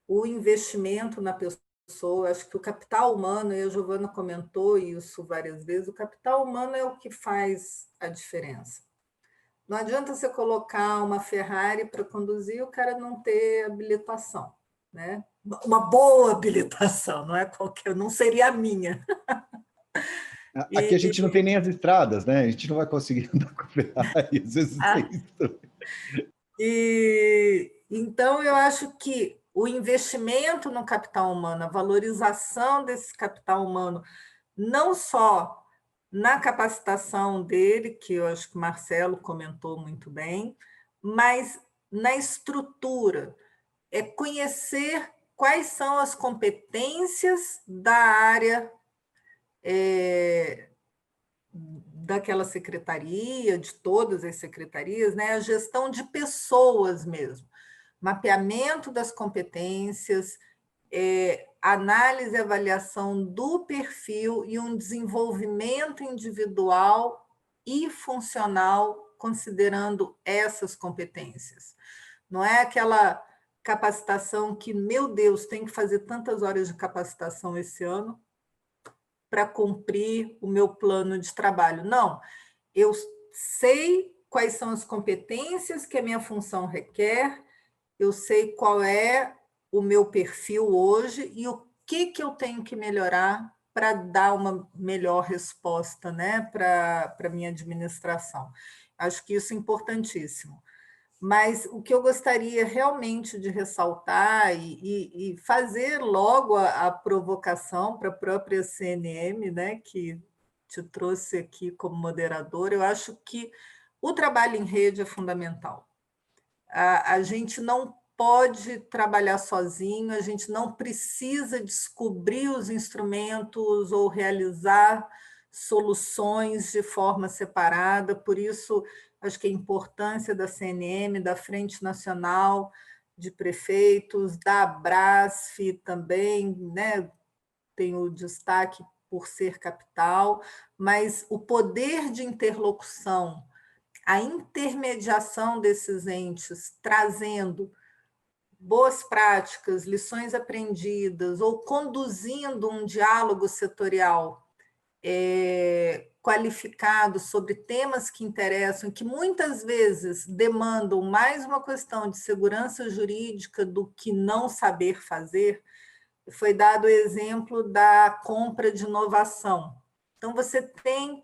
o investimento na pessoa, acho que o capital humano, e a Giovana comentou isso várias vezes, o capital humano é o que faz a diferença. Não adianta você colocar uma Ferrari para conduzir e o cara não ter habilitação, né? Uma boa habilitação, não é qualquer, não seria a minha. Aqui a gente não tem nem as estradas, né? A gente não vai conseguir andar com Ferrari, às vezes tem isso também. Então, eu acho que o investimento no capital humano, a valorização desse capital humano, não só na capacitação dele, que eu acho que o Marcelo comentou muito bem, mas na estrutura, é conhecer quais são as competências da área daquela secretaria, de todas as secretarias, né? A gestão de pessoas mesmo, mapeamento das competências, análise e avaliação do perfil e um desenvolvimento individual e funcional considerando essas competências. Não é aquela capacitação que, meu Deus, tem que fazer tantas horas de capacitação esse ano para cumprir o meu plano de trabalho. Não, eu sei quais são as competências que a minha função requer, eu sei qual é o meu perfil hoje e o que eu tenho que melhorar para dar uma melhor resposta, né, para a minha administração. Acho que isso é importantíssimo. Mas o que eu gostaria realmente de ressaltar e fazer logo a provocação para a própria CNM, né, que te trouxe aqui como moderador, eu acho que o trabalho em rede é fundamental. A gente não pode trabalhar sozinho, a gente não precisa descobrir os instrumentos ou realizar soluções de forma separada, por isso acho que a importância da CNM, da Frente Nacional de Prefeitos, da Abrasf também, né, tem o destaque por ser capital, mas o poder de interlocução, a intermediação desses entes, trazendo boas práticas, lições aprendidas, ou conduzindo um diálogo setorial qualificado sobre temas que interessam, que muitas vezes demandam mais uma questão de segurança jurídica do que não saber fazer. Foi dado o exemplo da compra de inovação. Então, você tem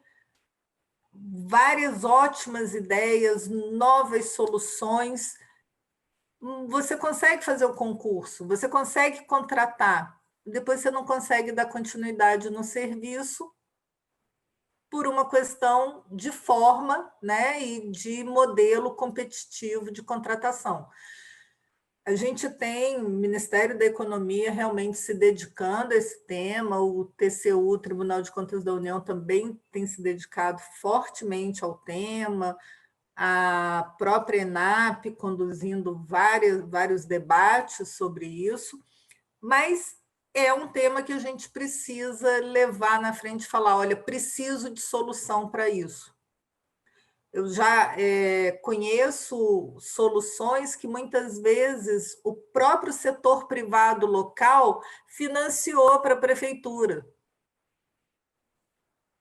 várias ótimas ideias, novas soluções. Você consegue fazer o concurso, você consegue contratar, depois você não consegue dar continuidade no serviço por uma questão de forma, né, e de modelo competitivo de contratação. A gente tem o Ministério da Economia realmente se dedicando a esse tema, o TCU, Tribunal de Contas da União, também tem se dedicado fortemente ao tema, a própria ENAP conduzindo vários debates sobre isso, mas é um tema que a gente precisa levar na frente e falar, olha, preciso de solução para isso. Eu já conheço soluções que muitas vezes o próprio setor privado local financiou para a prefeitura.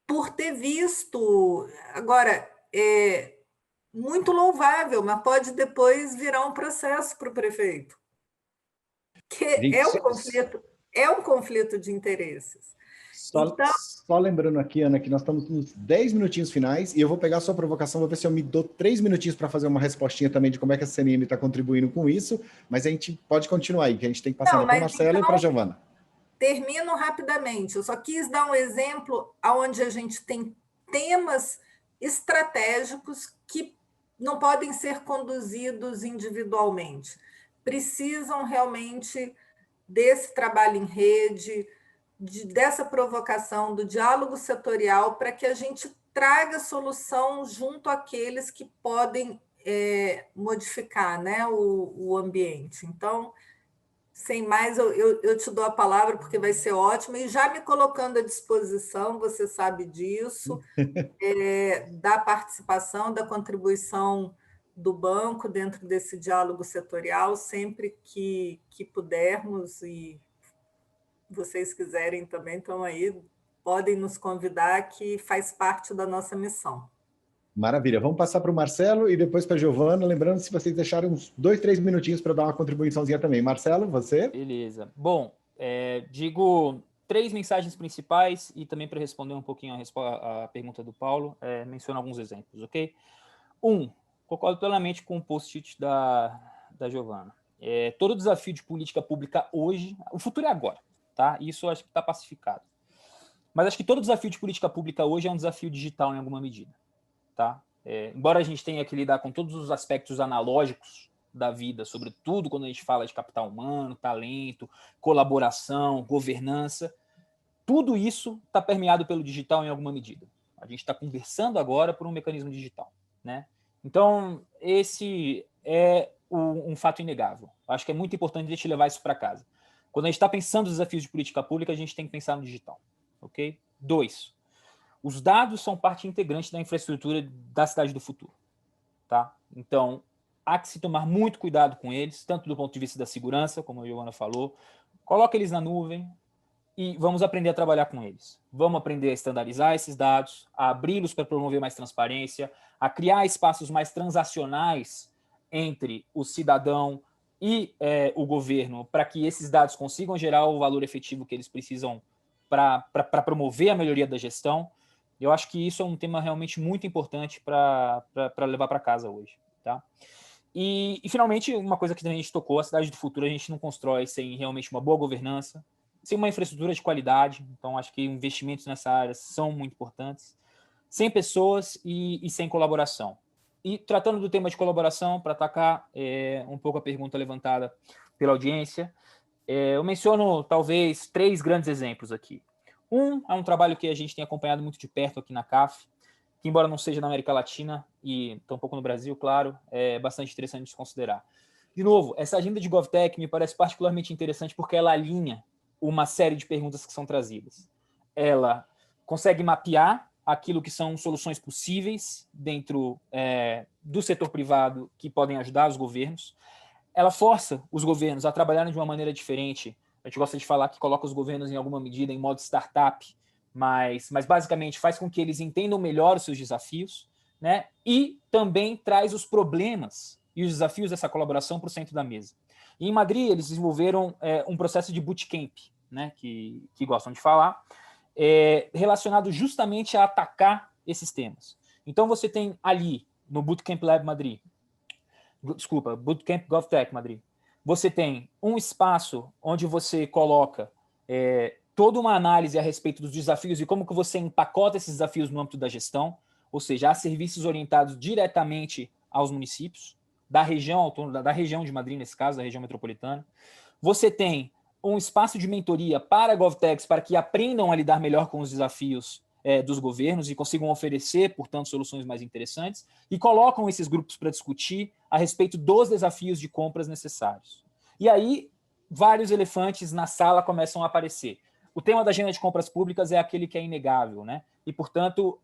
Por ter visto, agora, muito louvável, mas pode depois virar um processo para o prefeito. Que é um conflito de interesses. Só lembrando aqui, Ana, que nós estamos nos 10 minutinhos finais e eu vou pegar a sua provocação, vou ver se eu me dou 3 minutinhos para fazer uma respostinha também de como é que a CNM está contribuindo com isso, mas a gente pode continuar aí, que a gente tem que passar para a Marcela e para a Giovana. Termino rapidamente. Eu só quis dar um exemplo onde a gente tem temas estratégicos que não podem ser conduzidos individualmente. Precisam realmente desse trabalho em rede, dessa provocação, do diálogo setorial, para que a gente traga solução junto àqueles que podem modificar, né, o ambiente. Então, sem mais, eu te dou a palavra, porque vai ser ótimo, e já me colocando à disposição, você sabe disso, da participação, da contribuição do banco dentro desse diálogo setorial, sempre que pudermos, e vocês quiserem também, estão aí, podem nos convidar, que faz parte da nossa missão. Maravilha, vamos passar para o Marcelo e depois para a Giovana, lembrando se vocês deixarem uns 2, 3 minutinhos para dar uma contribuiçãozinha também. Marcelo, você? Beleza. Bom, digo 3 mensagens principais e também para responder um pouquinho a pergunta do Paulo, menciono alguns exemplos, ok? 1, concordo plenamente com o post-it da Giovana. Todo desafio de política pública hoje, o futuro é agora, tá? Isso eu acho que está pacificado. Mas acho que todo desafio de política pública hoje é um desafio digital em alguma medida. Tá? Embora a gente tenha que lidar com todos os aspectos analógicos da vida, sobretudo quando a gente fala de capital humano, talento, colaboração, governança, tudo isso está permeado pelo digital em alguma medida. A gente está conversando agora por um mecanismo digital, né? Então, esse é um fato inegável. Acho que é muito importante a gente levar isso para casa. Quando a gente está pensando nos desafios de política pública, a gente tem que pensar no digital. Ok? 2, os dados são parte integrante da infraestrutura da cidade do futuro. Tá? Então, há que se tomar muito cuidado com eles, tanto do ponto de vista da segurança, como a Giovana falou, coloca eles na nuvem e vamos aprender a trabalhar com eles. Vamos aprender a estandarizar esses dados, a abri-los para promover mais transparência, a criar espaços mais transacionais entre o cidadão e o governo, para que esses dados consigam gerar o valor efetivo que eles precisam para promover a melhoria da gestão. Eu acho que isso é um tema realmente muito importante para levar para casa hoje. Tá? E, finalmente, uma coisa que a gente tocou, a cidade do futuro a gente não constrói sem realmente uma boa governança, sem uma infraestrutura de qualidade. Então, acho que investimentos nessa área são muito importantes, sem pessoas e sem colaboração. E tratando do tema de colaboração, para atacar um pouco a pergunta levantada pela audiência, eu menciono talvez 3 grandes exemplos aqui. É um trabalho que a gente tem acompanhado muito de perto aqui na CAF, que embora não seja na América Latina e tampouco no Brasil, claro, é bastante interessante de se considerar. De novo, essa agenda de GovTech me parece particularmente interessante porque ela alinha uma série de perguntas que são trazidas. Ela consegue mapear aquilo que são soluções possíveis dentro do setor privado que podem ajudar os governos. Ela força os governos a trabalharem de uma maneira diferente. A gente gosta de falar que coloca os governos em alguma medida em modo startup, mas basicamente faz com que eles entendam melhor os seus desafios, né? E também traz os problemas e os desafios dessa colaboração para o centro da mesa. E em Madrid, eles desenvolveram um processo de bootcamp, né? que gostam de falar, relacionado justamente a atacar esses temas. Então, você tem ali, no Bootcamp Lab Madrid, Bootcamp GovTech Madrid, você tem um espaço onde você coloca toda uma análise a respeito dos desafios e como que você empacota esses desafios no âmbito da gestão, ou seja, há serviços orientados diretamente aos municípios, da região de Madrid, nesse caso, da região metropolitana. Você tem um espaço de mentoria para GovTechs, para que aprendam a lidar melhor com os desafios dos governos e consigam oferecer, portanto, soluções mais interessantes, e colocam esses grupos para discutir a respeito dos desafios de compras necessários. E aí, vários elefantes na sala começam a aparecer. O tema da agenda de compras públicas é aquele que é inegável, né? E, portanto,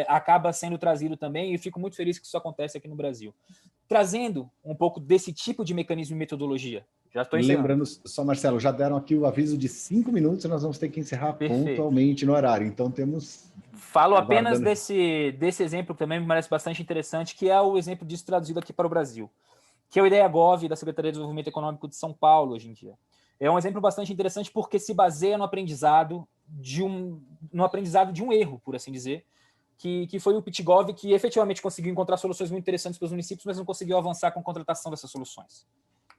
acaba sendo trazido também, e fico muito feliz que isso acontece aqui no Brasil. Trazendo um pouco desse tipo de mecanismo e metodologia. Já estou encerrando. Lembrando, só Marcelo, já deram aqui o aviso de 5 minutos e nós vamos ter que encerrar pontualmente no horário. Então temos... Falo apenas desse exemplo que também me parece bastante interessante, que é o exemplo disso traduzido aqui para o Brasil, que é o Ideia Gov da Secretaria de Desenvolvimento Econômico de São Paulo, hoje em dia. É um exemplo bastante interessante porque se baseia no aprendizado de um erro, por assim dizer, que foi o PitGov, que efetivamente conseguiu encontrar soluções muito interessantes para os municípios, mas não conseguiu avançar com a contratação dessas soluções.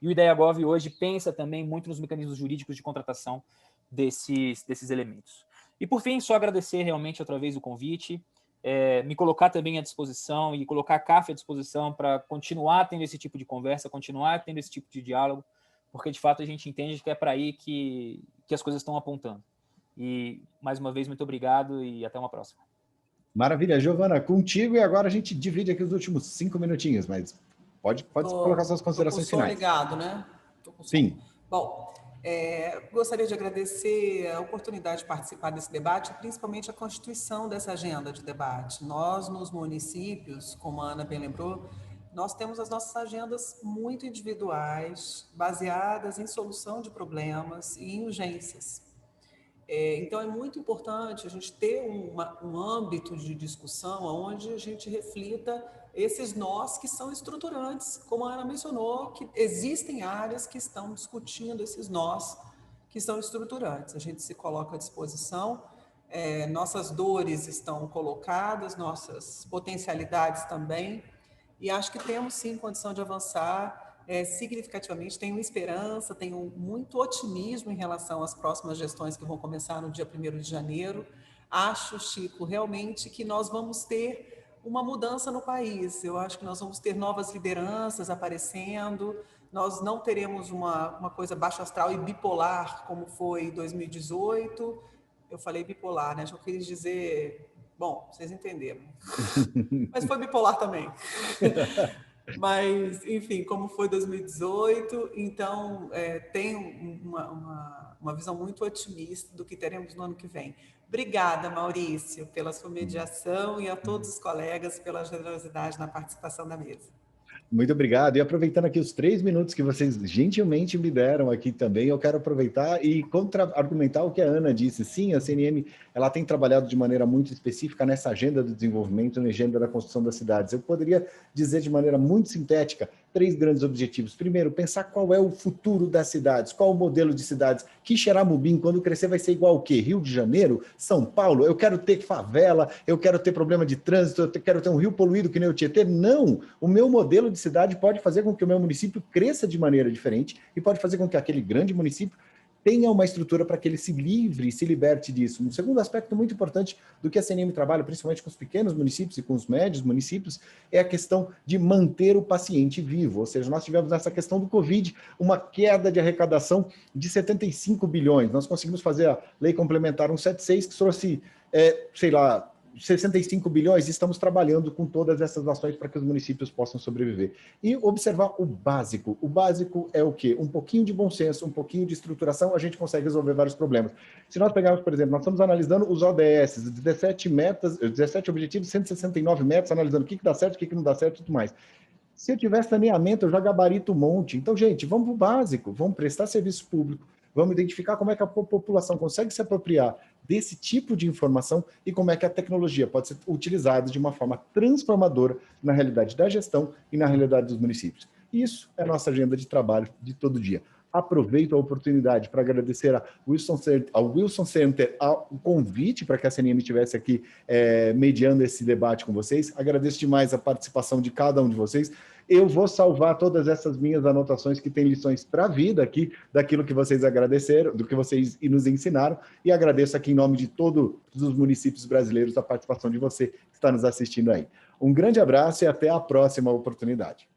E o IdeaGov hoje pensa também muito nos mecanismos jurídicos de contratação desses elementos. E, por fim, só agradecer realmente outra vez o convite, me colocar também à disposição e colocar a CAF à disposição para continuar tendo esse tipo de conversa, continuar tendo esse tipo de diálogo, porque, de fato, a gente entende que é para aí que as coisas estão apontando. E, mais uma vez, muito obrigado e até uma próxima. Maravilha, Giovana, contigo, e agora a gente divide aqui os últimos 5 minutinhos, mas pode colocar suas considerações finais. Ligado, né? Sim. Bom, gostaria de agradecer a oportunidade de participar desse debate, principalmente a constituição dessa agenda de debate. Nós, nos municípios, como a Ana bem lembrou, nós temos as nossas agendas muito individuais, baseadas em solução de problemas e em urgências. Então, é muito importante a gente ter um âmbito de discussão onde a gente reflita esses nós que são estruturantes. Como a Ana mencionou, que existem áreas que estão discutindo esses nós que são estruturantes. A gente se coloca à disposição, nossas dores estão colocadas, nossas potencialidades também, e acho que temos sim condição de avançar significativamente. Tenho esperança, tenho muito otimismo em relação às próximas gestões que vão começar no dia 1º de janeiro. Acho, Chico, realmente que nós vamos ter uma mudança no país. Eu acho que nós vamos ter novas lideranças aparecendo, nós não teremos uma coisa baixo astral e bipolar como foi em 2018. Eu falei bipolar, né? Já quis dizer... Bom, vocês entenderam. Mas foi bipolar também. Mas, enfim, como foi 2018, então tenho uma visão muito otimista do que teremos no ano que vem. Obrigada, Maurício, pela sua mediação e a todos os colegas pela generosidade na participação da mesa. Muito obrigado. E aproveitando aqui os 3 minutos que vocês gentilmente me deram aqui também, eu quero aproveitar e contra-argumentar o que a Ana disse. Sim, a CNM ela tem trabalhado de maneira muito específica nessa agenda do desenvolvimento, na agenda da construção das cidades. Eu poderia dizer de maneira muito sintética 3 grandes objetivos. Primeiro, pensar qual é o futuro das cidades, qual o modelo de cidades. Quixeramobim, quando crescer, vai ser igual o quê? Rio de Janeiro? São Paulo? Eu quero ter favela, eu quero ter problema de trânsito, eu quero ter um rio poluído que nem o Tietê? Não! O meu modelo de cidade pode fazer com que o meu município cresça de maneira diferente e pode fazer com que aquele grande município tenha uma estrutura para que ele se liberte disso. Um segundo aspecto muito importante do que a CNM trabalha, principalmente com os pequenos municípios e com os médios municípios, é a questão de manter o paciente vivo. Ou seja, nós tivemos nessa questão do Covid uma queda de arrecadação de 75 bilhões. Nós conseguimos fazer a Lei Complementar 176, que trouxe, 65 bilhões, e estamos trabalhando com todas essas ações para que os municípios possam sobreviver. E observar o básico. O básico é o quê? Um pouquinho de bom senso, um pouquinho de estruturação, a gente consegue resolver vários problemas. Se nós pegarmos, por exemplo, nós estamos analisando os ODS, 17 metas, 17 objetivos, 169 metas, analisando o que dá certo, o que não dá certo e tudo mais. Se eu tiver saneamento, eu já gabarito um monte. Então, gente, vamos para o básico, vamos prestar serviço público, vamos identificar como é que a população consegue se apropriar desse tipo de informação e como é que a tecnologia pode ser utilizada de uma forma transformadora na realidade da gestão e na realidade dos municípios. Isso é a nossa agenda de trabalho de todo dia. Aproveito a oportunidade para agradecer ao Wilson Center o convite para que a CNM estivesse aqui mediando esse debate com vocês. Agradeço demais a participação de cada um de vocês. Eu vou salvar todas essas minhas anotações que têm lições para a vida aqui, daquilo que vocês agradeceram, do que vocês nos ensinaram, e agradeço aqui em nome de todos os municípios brasileiros a participação de você que está nos assistindo aí. Um grande abraço e até a próxima oportunidade.